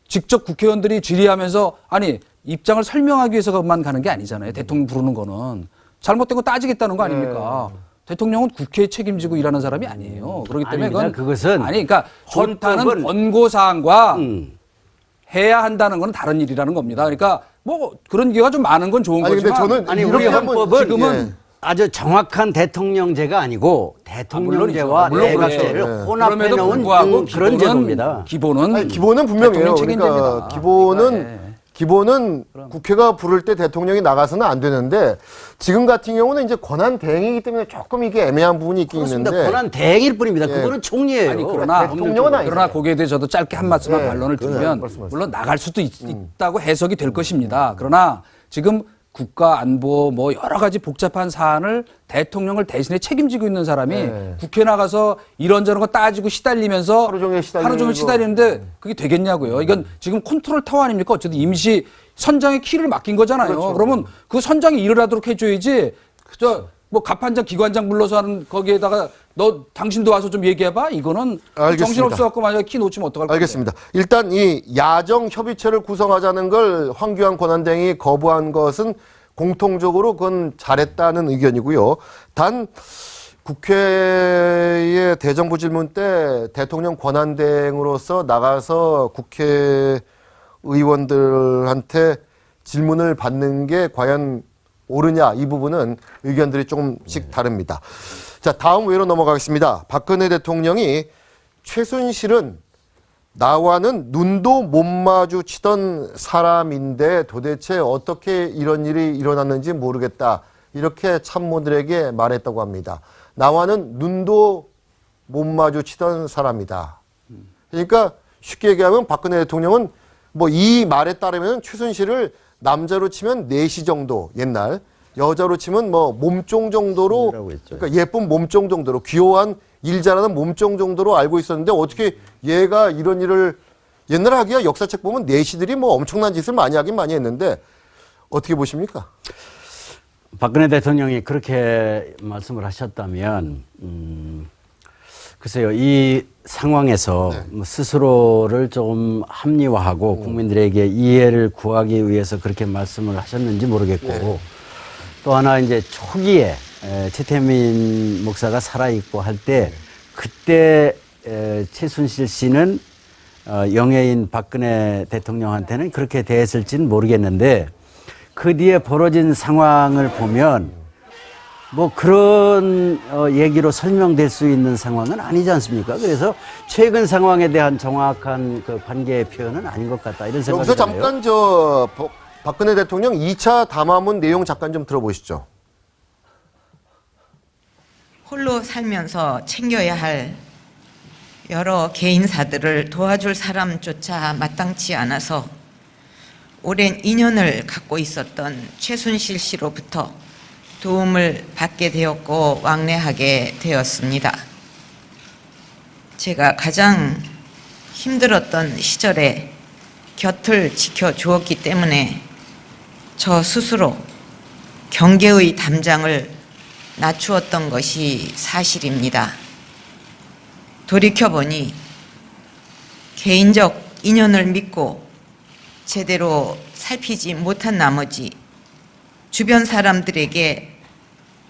직접 국회의원들이 질의하면서 아니 입장을 설명하기 위해서만 가는 게 아니잖아요. 대통령 부르는 거는 잘못된 거 따지겠다는 거 아닙니까? 대통령은 국회에 책임지고 일하는 사람이 아니에요. 그렇기 때문에 아닙니다. 그것은 아니 그러니까 좋다는 헌법은 권고사항과 해야 한다는 건 다른 일이라는 겁니다. 그러니까 뭐 그런 기회가 좀 많은 건 좋은 아니, 근데 거지만 저는 아니 이렇게 우리 하면 헌법은 지금은 아주 정확한 대통령제가 아니고 대통령제와 물론 그렇죠. 내각제를 네. 혼합해 그럼에도 놓은 불구하고 그런 제도입니다. 기본은 아니, 기본은 분명해요. 대통령 그러니까 책임제입니다. 기본은 그러니까, 기본은 국회가 부를 때 대통령이 나가서는 안 되는데 지금 같은 경우는 이제 권한 대행이기 때문에 조금 이게 애매한 부분이 있긴 그렇습니다. 있는데 권한 대행일 뿐입니다. 그거는 총리예요. 아니 그러나 대통령은 아니죠. 그러나 거기에 대해 저도 짧게 한 말씀만 네, 반론을 드리면 말씀하세요. 물론 나갈 수도 있다고 해석이 될 것입니다. 그러나 지금 국가 안보 뭐 여러 가지 복잡한 사안을 대통령을 대신에 책임지고 있는 사람이 네. 국회 나가서 이런저런 거 따지고 시달리면서 하루 종일 시달리고. 하루 종일 시달리는데 그게 되겠냐고요. 이건 지금 컨트롤 타워 아닙니까? 어쨌든 임시 선장의 키를 맡긴 거잖아요. 그렇죠. 그러면 그 선장이 일을 하도록 해줘야지. 뭐 갑판장 기관장 불러서 하는 거기에다가 너 당신도 와서 좀 얘기해봐. 이거는 알겠습니다. 정신없어갖고 만약에 키 놓치면 어떡할 거예요? 알겠습니다. 일단 이 야정 협의체를 구성하자는 걸 황교안 권한대행이 거부한 것은 공통적으로 그건 잘했다는 의견이고요. 단 국회의 대정부 질문 때 대통령 권한대행으로서 나가서 국회의원들한테 질문을 받는 게 과연 옳으냐 이 부분은 의견들이 조금씩 다릅니다. 자, 다음 외로 넘어가겠습니다. 박근혜 대통령이 최순실은 나와는 눈도 못 마주치던 사람인데 도대체 어떻게 이런 일이 일어났는지 모르겠다. 이렇게 참모들에게 말했다고 합니다. 나와는 눈도 못 마주치던 사람이다. 그러니까 쉽게 얘기하면 박근혜 대통령은 뭐 이 말에 따르면 최순실을 남자로 치면 4시 정도 옛날, 여자로 치면 뭐 몸종 정도로, 라고 했죠. 그러니까 예쁜 몸종 정도로, 귀여운 일 잘하는 몸종 정도로 알고 있었는데 어떻게 얘가 이런 일을 옛날에 하기야 역사책 보면 내시들이 뭐 엄청난 짓을 많이 하긴 많이 했는데 어떻게 보십니까? 박근혜 대통령이 그렇게 말씀을 하셨다면 글쎄요, 이 상황에서 뭐 스스로를 좀 합리화하고 국민들에게 이해를 구하기 위해서 그렇게 말씀을 하셨는지 모르겠고 또 하나 이제 초기에 최태민 목사가 살아있고 할 때 그때 최순실 씨는 영예인 박근혜 대통령한테는 그렇게 대했을지는 모르겠는데 그 뒤에 벌어진 상황을 보면 뭐 그런 얘기로 설명될 수 있는 상황은 아니지 않습니까? 그래서 최근 상황에 대한 정확한 그 관계의 표현은 아닌 것 같다 이런 생각이 여기서 들어요. 잠깐 박근혜 대통령 2차 담화문 내용 잠깐 좀 들어보시죠. 홀로 살면서 챙겨야 할 여러 개인사들을 도와줄 사람조차 마땅치 않아서 오랜 인연을 갖고 있었던 최순실 씨로부터 도움을 받게 되었고 왕래하게 되었습니다. 제가 가장 힘들었던 시절에 곁을 지켜주었기 때문에 저 스스로 경계의 담장을 낮추었던 것이 사실입니다. 돌이켜보니 개인적 인연을 믿고 제대로 살피지 못한 나머지 주변 사람들에게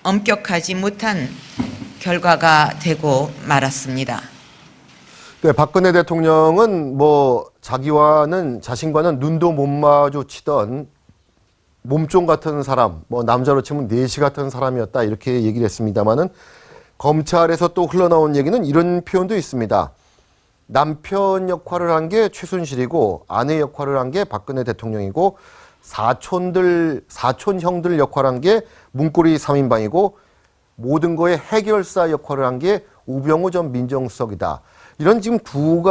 엄격하지 못한 결과가 되고 말았습니다. 네, 박근혜 대통령은 뭐 자신과는 눈도 못 마주치던 몸종 같은 사람, 뭐 남자로 치면 내시 같은 사람이었다 이렇게 얘기를 했습니다마는 검찰에서 또 흘러나온 얘기는 이런 표현도 있습니다. 남편 역할을 한 게 최순실이고 아내 역할을 한 게 박근혜 대통령이고 사촌 형들 역할을 한 게 문고리 3인방이고 모든 거에 해결사 역할을 한 게 우병우 전 민정수석이다. 이런 지금 두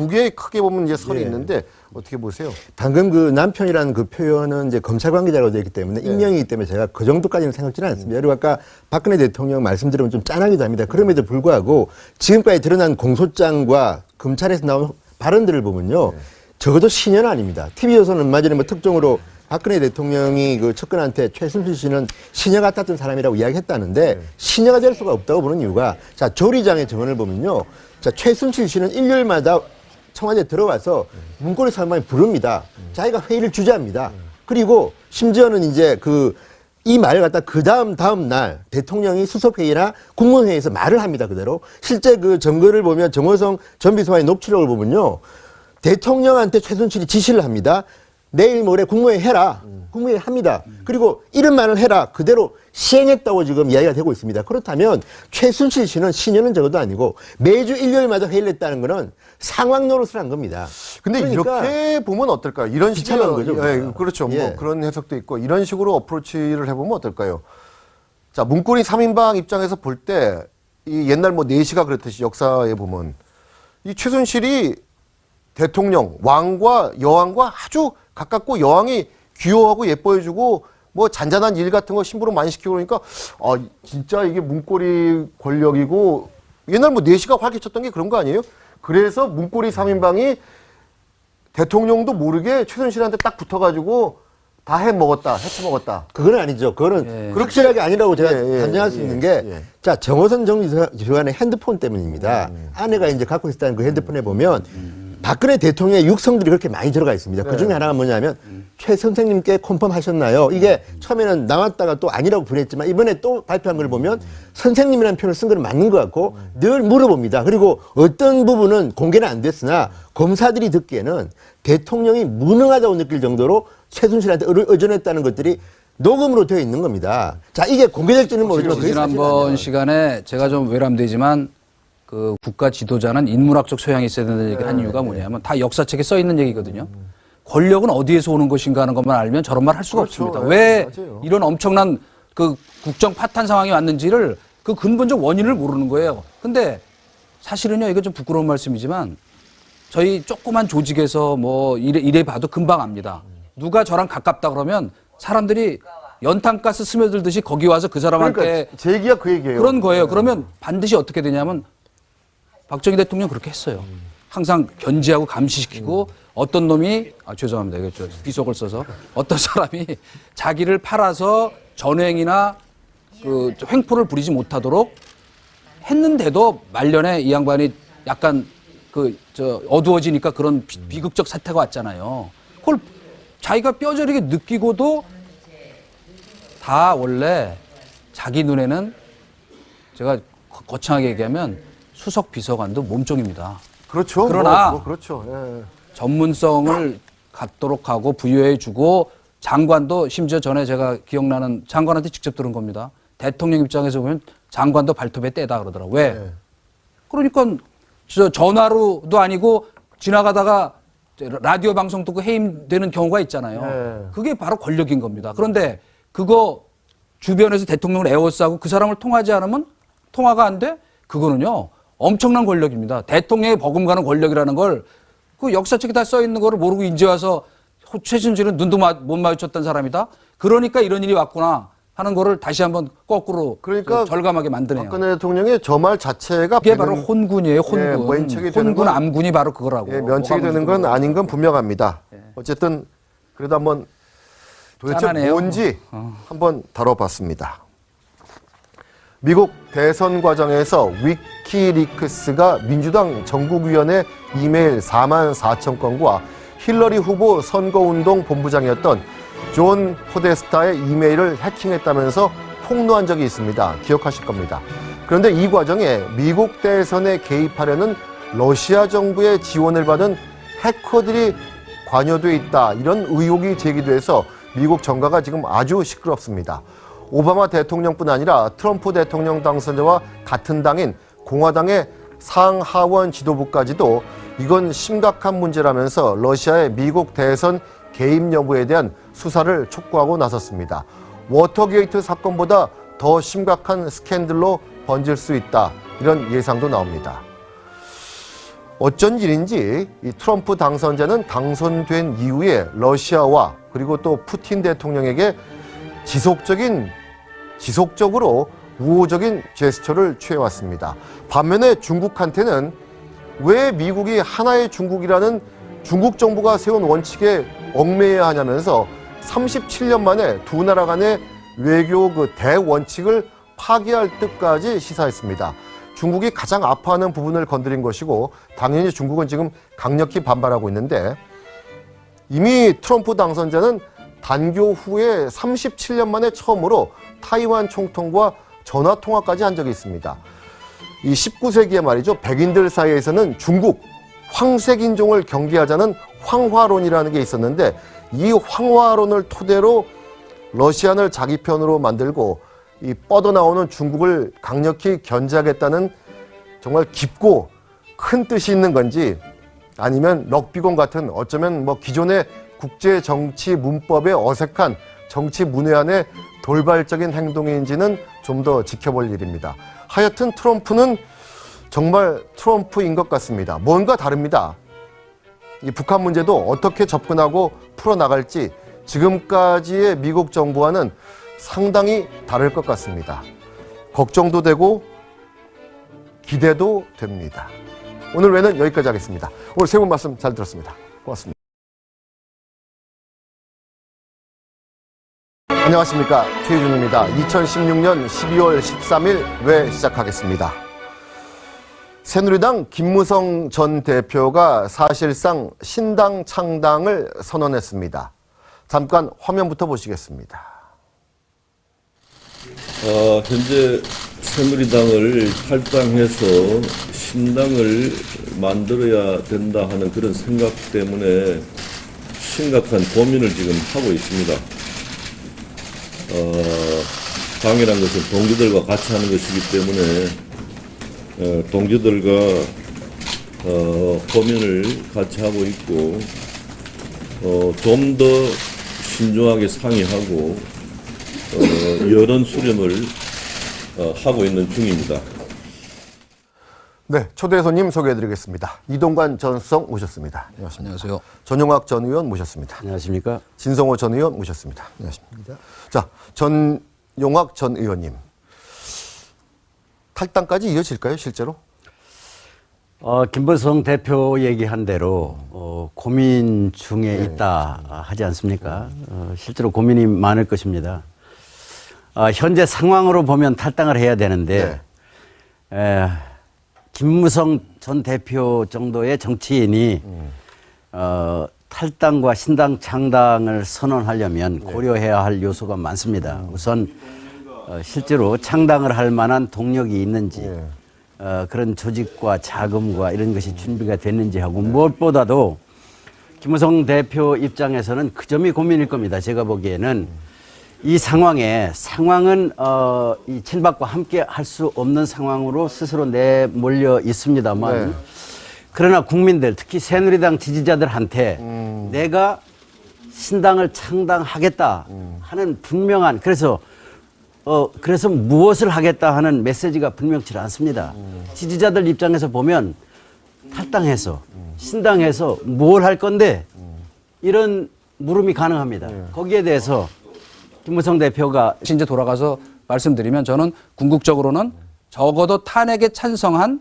개의 크게 보면 이제 설이 있는데 어떻게 보세요? 방금 그 남편이라는 그 표현은 이제 검찰 관계자로 되어 있기 때문에 익명이기 때문에 제가 그 정도까지는 생각지는 않습니다. 그리고 아까 박근혜 대통령 말씀 들으면 좀 짠하기도 합니다. 그럼에도 불구하고 지금까지 드러난 공소장과 검찰에서 나온 발언들을 보면요. 적어도 신현 아닙니다. TV조선은 얼마 전에 뭐 특종으로 박근혜 대통령이 그 측근한테 최순실 씨는 시녀 같았던 사람이라고 이야기했다는데 시녀가 될 수가 없다고 보는 이유가 자, 조리장의 증언을 보면요. 자, 최순실 씨는 일요일마다 청와대에 들어와서 문고리 3인방이 부릅니다. 자기가 회의를 주재합니다. 그리고 심지어는 이제 그 이 말을 갖다 그 다음 날 대통령이 수석회의나 국무회의에서 말을 합니다. 그대로. 실제 그 증거를 보면 정호성 전 비서관의 녹취록을 보면요. 대통령한테 최순실이 지시를 합니다. 내일 모레 국무회의 해라. 국무회의 합니다. 그리고 이런 말을 해라. 그대로 시행했다고 지금 이야기가 되고 있습니다. 그렇다면 최순실 씨는 신년은 적어도 아니고 매주 일요일마다 회의를 했다는 거는 상황 노릇을 한 겁니다. 근데 그러니까 이렇게 보면 어떨까요? 이런 비참한 식으로, 거죠, 예, 그러니까. 그렇죠. 예. 뭐 그런 해석도 있고 이런 식으로 어프로치를 해보면 어떨까요? 자, 문고리 3인방 입장에서 볼 때 이 옛날 뭐 내시가 그랬듯이 역사에 보면 이 최순실이 대통령, 왕과 여왕과 아주 가깝고 여왕이 귀여워하고 예뻐해주고 뭐 잔잔한 일 같은 거 심부름 많이 시키고 그러니까 아 진짜 이게 문고리 권력이고 옛날 뭐 내시가 활개쳤던 게 그런 거 아니에요? 그래서 문고리 3인방이 대통령도 모르게 최순실한테 딱 붙어가지고 다 해먹었다, 해쳐먹었다. 그건 아니죠. 그거는 확실하게 아니라고 제가 단정할 수 있는 게, 자, 정호선 정비서관의 핸드폰 때문입니다. 아내가 이제 갖고 있었다는 그 핸드폰에 보면 박근혜 대통령의 육성들이 그렇게 많이 들어가 있습니다. 그 중에 하나가 뭐냐면 최 선생님께 컨펌하셨나요? 이게 처음에는 나왔다가 또 아니라고 보냈지만 이번에 또 발표한 걸 보면 선생님이라는 표현을 쓴 건 맞는 것 같고 늘 물어봅니다. 그리고 어떤 부분은 공개는 안 됐으나 검사들이 듣기에는 대통령이 무능하다고 느낄 정도로 최순실한테 의존했다는 것들이 녹음으로 되어 있는 겁니다. 자, 이게 공개될지는 모르지만 그게 지난번 시간에 제가 좀 외람되지만 그 국가 지도자는 인문학적 소양이 있어야 된다는 얘기를 한 이유가 뭐냐면 다 역사책에 써 있는 얘기거든요. 권력은 어디에서 오는 것인가 하는 것만 알면 저런 말 할 수가 없습니다. 왜 맞아요. 이런 엄청난 그 국정 파탄 상황이 왔는지를 그 근본적 원인을 모르는 거예요. 근데 사실은요, 이거 좀 부끄러운 말씀이지만 저희 조그만 조직에서 뭐 이래 봐도 금방 압니다. 누가 저랑 가깝다 그러면 사람들이 연탄가스 스며들듯이 거기 와서 그 사람한테 그러니까 제 얘기가 그 얘기예요. 그런 거예요. 그러면 반드시 어떻게 되냐면 박정희 대통령 그렇게 했어요. 항상 견제하고 감시시키고 어떤 놈이 죄송합니다. 이거 저 비속을 써서 어떤 사람이 자기를 팔아서 전횡이나 그 횡포를 부리지 못하도록 했는데도 말년에 이 양반이 약간 그 저 어두워지니까 그런 비극적 사태가 왔잖아요. 그걸 자기가 뼈저리게 느끼고도 다 원래 자기 눈에는 제가 거창하게 얘기하면 수석 비서관도 몸종입니다. 그렇죠. 그러나 그렇죠. 예. 전문성을 갖도록 하고 부여해주고 장관도 심지어 전에 제가 기억나는 장관한테 직접 들은 겁니다. 대통령 입장에서 보면 장관도 발톱에 떼다 그러더라고요. 왜? 네. 그러니까 저 전화로도 아니고 지나가다가 라디오 방송 듣고 해임되는 경우가 있잖아요. 네. 그게 바로 권력인 겁니다. 그런데 그거 주변에서 대통령을 에워싸고 그 사람을 통하지 않으면 통화가 안 돼? 그거는요 엄청난 권력입니다. 대통령의 버금가는 권력이라는 걸 그 역사책에 다 써 있는 거를 모르고 이제 와서 최순실은 눈도 못 마주쳤던 사람이다. 그러니까 이런 일이 왔구나 하는 거를 다시 한번 거꾸로 그러니까 절감하게 만드네요. 박근혜 대통령의 저 말 자체가 그게 바로 혼군이에요. 혼군. 예, 면책이 되는 혼군 건- 암군이 바로 그거라고. 예, 면책이 되는 건 아닌 건 분명합니다. 어쨌든 그래도 한번 도대체 짠하네요. 뭔지 한번 다뤄봤습니다. 미국 대선 과정에서 위키리크스가 민주당 전국위원회 이메일 4만 4천 건과 힐러리 후보 선거운동 본부장이었던 존 포데스타의 이메일을 해킹했다면서 폭로한 적이 있습니다. 기억하실 겁니다. 그런데 이 과정에 미국 대선에 개입하려는 러시아 정부의 지원을 받은 해커들이 관여돼 있다. 이런 의혹이 제기돼서 미국 정가가 지금 아주 시끄럽습니다. 오바마 대통령뿐 아니라 트럼프 대통령 당선자와 같은 당인 공화당의 상하원 지도부까지도 이건 심각한 문제라면서 러시아의 미국 대선 개입 여부에 대한 수사를 촉구하고 나섰습니다. 워터게이트 사건보다 더 심각한 스캔들로 번질 수 있다. 이런 예상도 나옵니다. 어쩐 일인지 이 트럼프 당선자는 당선된 이후에 러시아와 그리고 또 푸틴 대통령에게 지속적으로 우호적인 제스처를 취해왔습니다. 반면에 중국한테는 왜 미국이 하나의 중국이라는 중국 정부가 세운 원칙에 얽매여야 하냐면서 37년 만에 두 나라 간의 외교 그 대원칙을 파기할 뜻까지 시사했습니다. 중국이 가장 아파하는 부분을 건드린 것이고 당연히 중국은 지금 강력히 반발하고 있는데 이미 트럼프 당선자는 단교 후에 37년 만에 처음으로 타이완 총통과 전화 통화까지 한 적이 있습니다. 이 19세기에 말이죠. 백인들 사이에서는 중국 황색인종을 경계하자는 황화론이라는 게 있었는데 이 황화론을 토대로 러시아를 자기 편으로 만들고 이 뻗어나오는 중국을 강력히 견제하겠다는 정말 깊고 큰 뜻이 있는 건지 아니면 럭비공 같은 어쩌면 뭐 기존의 국제 정치 문법에 어색한 정치 문외한의 돌발적인 행동인지는 좀 더 지켜볼 일입니다. 하여튼 트럼프는 정말 트럼프인 것 같습니다. 뭔가 다릅니다. 이 북한 문제도 어떻게 접근하고 풀어나갈지 지금까지의 미국 정부와는 상당히 다를 것 같습니다. 걱정도 되고 기대도 됩니다. 오늘 외는 여기까지 하겠습니다. 오늘 세 분 말씀 잘 들었습니다. 고맙습니다. 안녕하십니까. 최희준입니다. 2016년 12월 13일 외 시작하겠습니다. 새누리당 김무성 전 대표가 사실상 신당 창당을 선언했습니다. 잠깐 화면부터 보시겠습니다. 현재 새누리당을 탈당해서 신당을 만들어야 된다 하는 그런 생각 때문에 심각한 고민을 지금 하고 있습니다. 당이란 것은 동지들과 같이 하는 것이기 때문에 동지들과 고민을 같이 하고 있고 좀 더 신중하게 상의하고 여론 수렴을 하고 있는 중입니다. 네, 초대 손님 소개해드리겠습니다. 이동관 전 수석 모셨습니다. 안녕하세요. 전용학 전 의원 모셨습니다. 안녕하십니까? 진성호 전 의원 모셨습니다. 안녕하십니까. 자, 전용학 전 의원님. 탈당까지 이어질까요, 실제로? 김무성 대표 얘기한 대로 고민 중에 있다 하지 않습니까? 실제로 고민이 많을 것입니다. 현재 상황으로 보면 탈당을 해야 되는데 김무성 전 대표 정도의 정치인이 탈당과 신당 창당을 선언하려면 고려해야 할 요소가 많습니다. 우선 실제로 창당을 할 만한 동력이 있는지 그런 조직과 자금과 이런 것이 준비가 됐는지 하고 무엇보다도 김무성 대표 입장에서는 그 점이 고민일 겁니다. 제가 보기에는 이 상황은 이 친박과 함께 할 수 없는 상황으로 스스로 내몰려 있습니다만 그러나 국민들 특히 새누리당 지지자들한테 내가 신당을 창당하겠다 하는 분명한 그래서 무엇을 하겠다 하는 메시지가 분명치 않습니다. 지지자들 입장에서 보면 탈당해서 신당해서 뭘 할 건데 이런 물음이 가능합니다. 거기에 대해서 김무성 대표가 이제 돌아가서 말씀드리면 저는 궁극적으로는 적어도 탄핵에 찬성한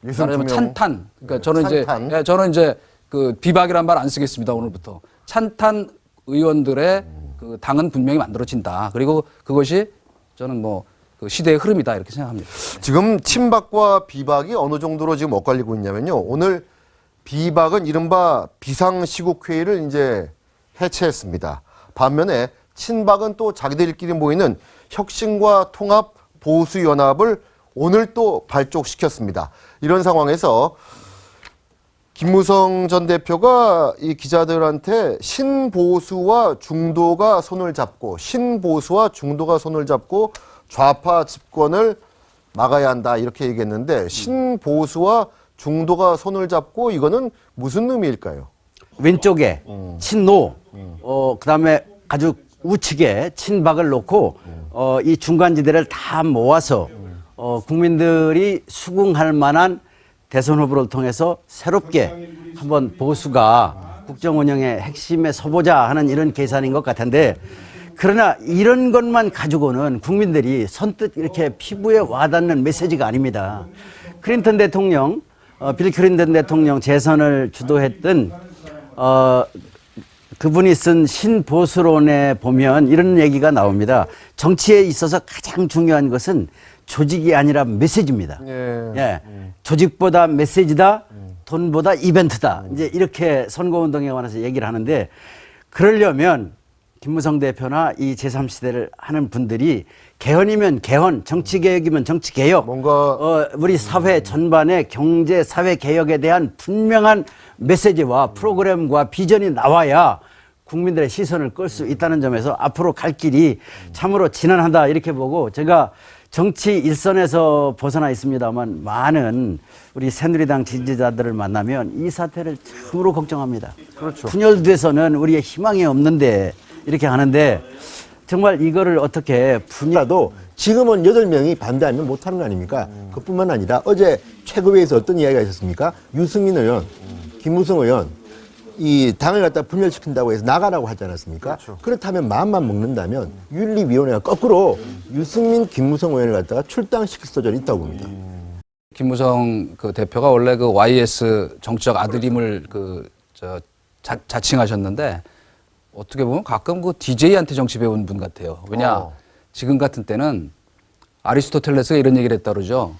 말하자면 찬탄. 그러니까 저는 이제 그 비박이란 말 안 쓰겠습니다. 오늘부터 찬탄 의원들의 그 당은 분명히 만들어진다. 그리고 그것이 저는 뭐 그 시대의 흐름이다 이렇게 생각합니다. 지금 친박과 비박이 어느 정도로 지금 엇갈리고 있냐면요. 오늘 비박은 이른바 비상시국회의를 이제 해체했습니다. 반면에 친박은 또 자기들끼리 모이는 혁신과 통합 보수연합을 오늘 또 발족시켰습니다. 이런 상황에서 김무성 전 대표가 이 기자들한테 신보수와 중도가 손을 잡고 좌파 집권을 막아야 한다 이렇게 얘기했는데 신보수와 중도가 손을 잡고 이거는 무슨 의미일까요? 왼쪽에 친노, 그다음에 아주 우측에 친박을 놓고 이 중간지대를 다 모아서 국민들이 수긍할 만한 대선 후보를 통해서 새롭게 한번 보수가 국정 운영의 핵심에 서보자 하는 이런 계산인 것 같은데 그러나 이런 것만 가지고는 국민들이 선뜻 이렇게 피부에 와닿는 메시지가 아닙니다. 클린턴 대통령, 빌 클린턴 대통령 재선을 주도했던 그분이 쓴 신보수론에 보면 이런 얘기가 나옵니다. 정치에 있어서 가장 중요한 것은 조직이 아니라 메시지입니다. 조직보다 메시지다, 돈보다 이벤트다. 이제 이렇게 선거운동에 관해서 얘기를 하는데 그러려면 김무성 대표나 이 제3시대를 하는 분들이 개헌이면 개헌, 정치개혁이면 정치개혁, 뭔가 우리 사회 전반의 경제, 사회 개혁에 대한 분명한 메시지와 프로그램과 비전이 나와야 국민들의 시선을 끌 수 있다는 점에서 앞으로 갈 길이 참으로 지난하다 이렇게 보고, 제가 정치 일선에서 벗어나 있습니다만 많은 우리 새누리당 지지자들을 만나면 이 사태를 참으로 걱정합니다. 그렇죠. 분열돼서는 우리의 희망이 없는데 이렇게 하는데, 정말 이거를 어떻게 분야도 지금은 8명이 반대하면 못하는 거 아닙니까? 그뿐만 아니라 어제 최고위에서 어떤 이야기가 있었습니까? 유승민 의원, 김무성 의원, 이 당을 갖다 분열시킨다고 해서 나가라고 하지 않았습니까? 그렇다면 마음만 먹는다면 윤리위원회가 거꾸로 유승민, 김무성 의원을 갖다가 출당시킬 소절이 있다고 봅니다. 김무성 그 대표가 원래 그 YS 정치적 아드림을 자칭하셨는데, 어떻게 보면 가끔 그 DJ한테 정치 배운 분 같아요. 왜냐, 지금 같은 때는 아리스토텔레스가 이런 얘기를 했다 그러죠.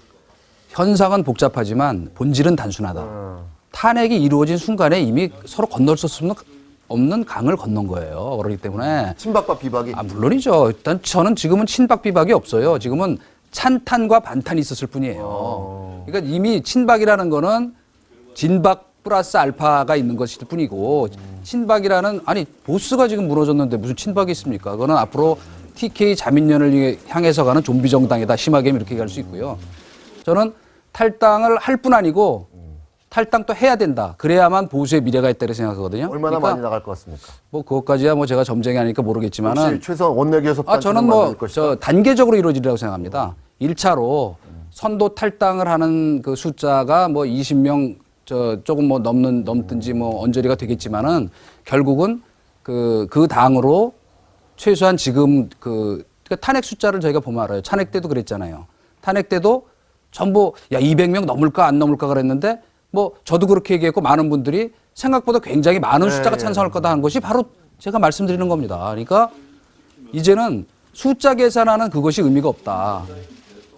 현상은 복잡하지만 본질은 단순하다. 탄핵이 이루어진 순간에 이미 서로 건널 수 없는 강을 건넌 거예요. 그렇기 때문에 친박과 비박이. 물론이죠. 일단 저는 지금은 친박 비박이 없어요. 지금은 찬탄과 반탄이 있었을 뿐이에요. 그러니까 이미 친박이라는 거는 진박 플러스 알파가 있는 것일 뿐이고, 친박이라는, 아니 보스가 지금 무너졌는데 무슨 친박이 있습니까? 그거는 앞으로 TK 자민련을 향해서 가는 좀비 정당이다, 심하게 이렇게 얘기할 수 있고요. 저는 탈당을 할 뿐 아니고 탈당도 해야 된다. 그래야만 보수의 미래가 있다고 생각하거든요. 얼마나 그러니까 많이 나갈 것 같습니까? 뭐 그것까지야 뭐 제가 점쟁이 아니니까 모르겠지만은, 혹시 최소한 원내교섭 저는 뭐 단계적으로 이루어지리라고 생각합니다. 1차로 선도 탈당을 하는 그 숫자가 뭐 20명 조금 뭐 넘든지 뭐 언저리가 되겠지만은, 결국은 그 당으로 최소한 지금 그러니까 탄핵 숫자를 저희가 보면 알아요. 탄핵 때도 그랬잖아요. 탄핵 때도 전부 200명 넘을까 안 넘을까 그랬는데, 뭐 저도 그렇게 얘기했고 많은 분들이 생각보다 굉장히 많은 숫자가 찬성할 거다 하는 것이 바로 제가 말씀드리는 겁니다. 그러니까 이제는 숫자 계산하는 그것이 의미가 없다.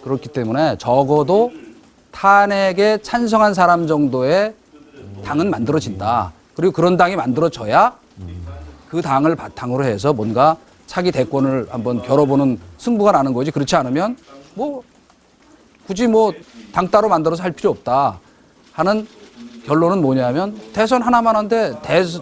그렇기 때문에 적어도 탄핵에 찬성한 사람 정도의 당은 만들어진다. 그리고 그런 당이 만들어져야 그 당을 바탕으로 해서 뭔가 차기 대권을 한번 겨뤄보는 승부가 나는 거지. 그렇지 않으면 뭐 굳이 뭐 당 따로 만들어서 할 필요 없다 하는 결론은 뭐냐면, 대선 하나만 한데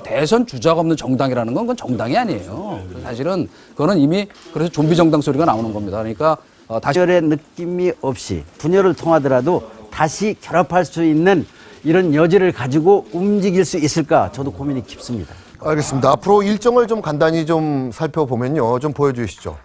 대선 주자가 없는 정당이라는 건 그건 정당이 아니에요. 사실은 그거는 이미 그래서 좀비 정당 소리가 나오는 겁니다. 그러니까 다시 분열의 느낌이 없이 분열을 통하더라도 다시 결합할 수 있는 이런 여지를 가지고 움직일 수 있을까, 저도 고민이 깊습니다. 알겠습니다. 앞으로 일정을 좀 간단히 좀 살펴보면요. 좀 보여주시죠.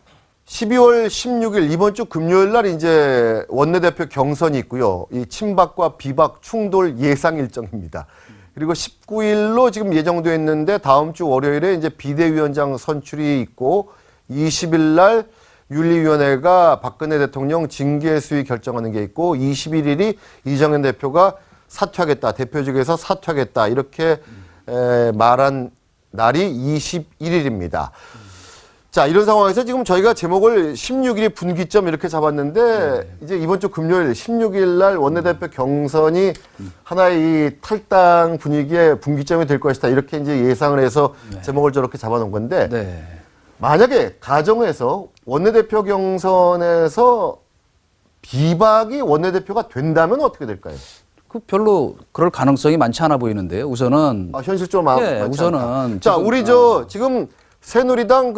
12월 16일 이번 주 금요일 날 이제 원내대표 경선이 있고요. 이 친박과 비박 충돌 예상 일정입니다. 그리고 19일로 지금 예정되어 있는데, 다음 주 월요일에 이제 비대위원장 선출이 있고, 20일 날 윤리위원회가 박근혜 대통령 징계 수위 결정하는 게 있고, 21일이 이정현 대표가 사퇴하겠다, 대표직에서 사퇴하겠다, 이렇게 말한 날이 21일입니다. 자, 이런 상황에서 지금 저희가 제목을 16일이 분기점 이렇게 잡았는데, 이제 이번 주 금요일 16일 날 원내대표 경선이 하나의 이 탈당 분위기의 분기점이 될 것이다, 이렇게 이제 예상을 해서 제목을 저렇게 잡아놓은 건데, 만약에 가정에서 원내대표 경선에서 비박이 원내대표가 된다면 어떻게 될까요? 별로 그럴 가능성이 많지 않아 보이는데요. 우선은 현실적으로 많지 우선은 않다. 자, 우리 지금 새누리당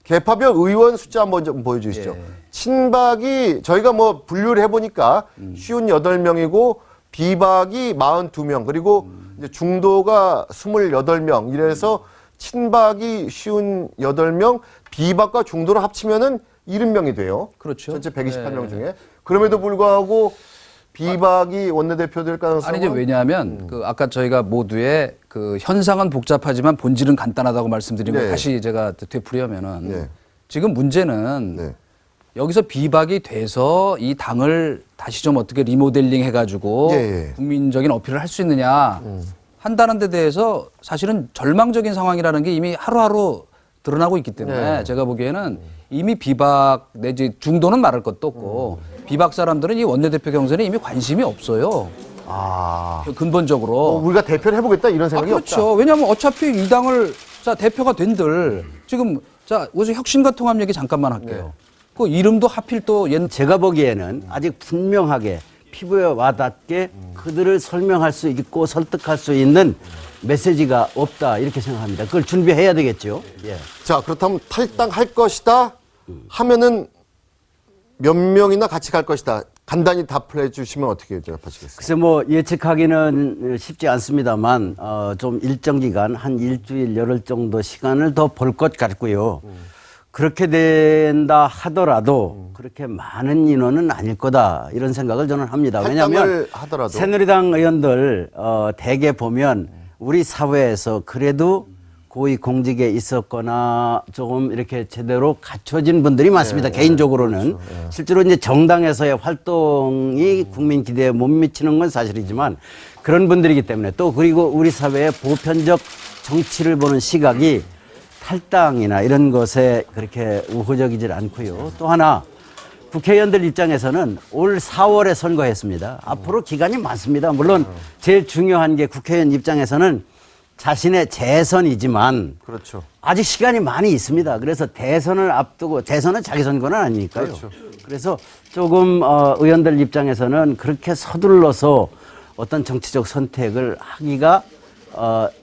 개파별 의원 숫자 한번 좀 보여주시죠. 친박이 저희가 뭐 분류를 해보니까 58명이고 비박이 42명, 그리고 이제 중도가 28명, 이래서 친박이 58명, 비박과 중도를 합치면은 70명이 돼요. 그렇죠. 전체 128명 중에. 그럼에도 불구하고 비박이 원내대표 될 가능성은? 아니죠. 왜냐하면 아까 저희가 모두의 그 현상은 복잡하지만 본질은 간단하다고 말씀드린 걸 다시 제가 되풀이하면은, 지금 문제는 여기서 비박이 돼서 이 당을 다시 좀 어떻게 리모델링 해가지고 국민적인 어필을 할 수 있느냐 한다는 데 대해서 사실은 절망적인 상황이라는 게 이미 하루하루 드러나고 있기 때문에 제가 보기에는 이미 비박 내지 중도는 말할 것도 없고 비박 사람들은 이 원내대표 경선에 이미 관심이 없어요. 근본적으로. 우리가 대표를 해보겠다 이런 생각이 그렇죠. 없다. 왜냐하면 어차피 이 당을 자, 대표가 된들 지금 자, 우선 혁신과 통합 얘기 잠깐만 할게요. 그 이름도 하필 또 제가 보기에는 아직 분명하게 피부에 와닿게 그들을 설명할 수 있고 설득할 수 있는 메시지가 없다 이렇게 생각합니다. 그걸 준비해야 되겠죠. 예. 자, 그렇다면 탈당할 것이다 하면은 몇 명이나 같이 갈 것이다. 간단히 답을 해주시면 어떻게 대답하시겠어요? 글쎄 뭐 예측하기는 쉽지 않습니다만 좀 일정 기간 한 일주일 열흘 정도 시간을 더 볼 것 같고요. 그렇게 된다 하더라도 그렇게 많은 인원은 아닐 거다 이런 생각을 저는 합니다. 왜냐하면 탈당을 하더라도 새누리당 의원들 대개 보면 우리 사회에서 그래도 고위 공직에 있었거나 조금 이렇게 제대로 갖춰진 분들이 많습니다. 개인적으로는. 실제로 이제 정당에서의 활동이 국민 기대에 못 미치는 건 사실이지만 그런 분들이기 때문에 또 그리고 우리 사회의 보편적 정치를 보는 시각이 탈당이나 이런 것에 그렇게 우호적이질 않고요. 또 하나 국회의원들 입장에서는 올 4월에 선거했습니다. 앞으로 기간이 많습니다. 물론 제일 중요한 게 국회의원 입장에서는 자신의 재선이지만 그렇죠. 아직 시간이 많이 있습니다. 그래서 대선을 앞두고 대선은 자기 선거는 아니니까요. 그렇죠. 그래서 조금 의원들 입장에서는 그렇게 서둘러서 어떤 정치적 선택을 하기가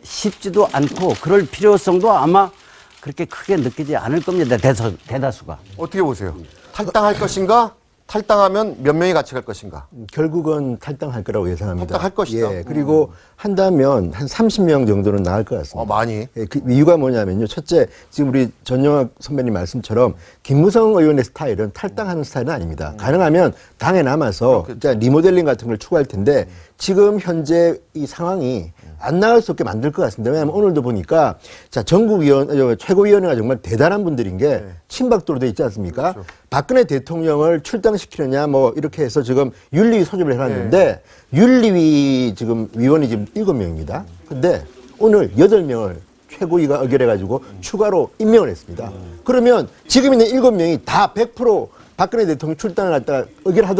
쉽지도 않고 그럴 필요성도 아마 그렇게 크게 느끼지 않을 겁니다. 대다수가. 어떻게 보세요? 탈당할 것인가? 탈당하면 몇 명이 같이 갈 것인가? 결국은 탈당할 거라고 예상합니다. 탈당할 것이다. 예, 그리고 한다면 한 30명 정도는 나을 것 같습니다. 많이. 예, 그 이유가 뭐냐면요. 첫째, 지금 우리 전영학 선배님 말씀처럼 김무성 의원의 스타일은 탈당하는 스타일은 아닙니다. 가능하면 당에 남아서 진짜 리모델링 같은 걸 추구할 텐데 지금 현재 이 상황이 안 나갈 수 없게 만들 것 같습니다. 왜냐하면 오늘도 보니까 자 최고위원회가 정말 대단한 분들인 게 친박도로 돼 있지 않습니까? 박근혜 대통령을 출당시키느냐 뭐 이렇게 해서 지금 윤리위 소집을 해놨는데 윤리위 지금 위원이 지금 7명입니다. 근데 오늘 8명을 최고위가 의결해가지고 추가로 임명을 했습니다. 그러면 지금 있는 7명이 다 100% 박근혜 대통령 출당을 갖다가 의결하더라고요.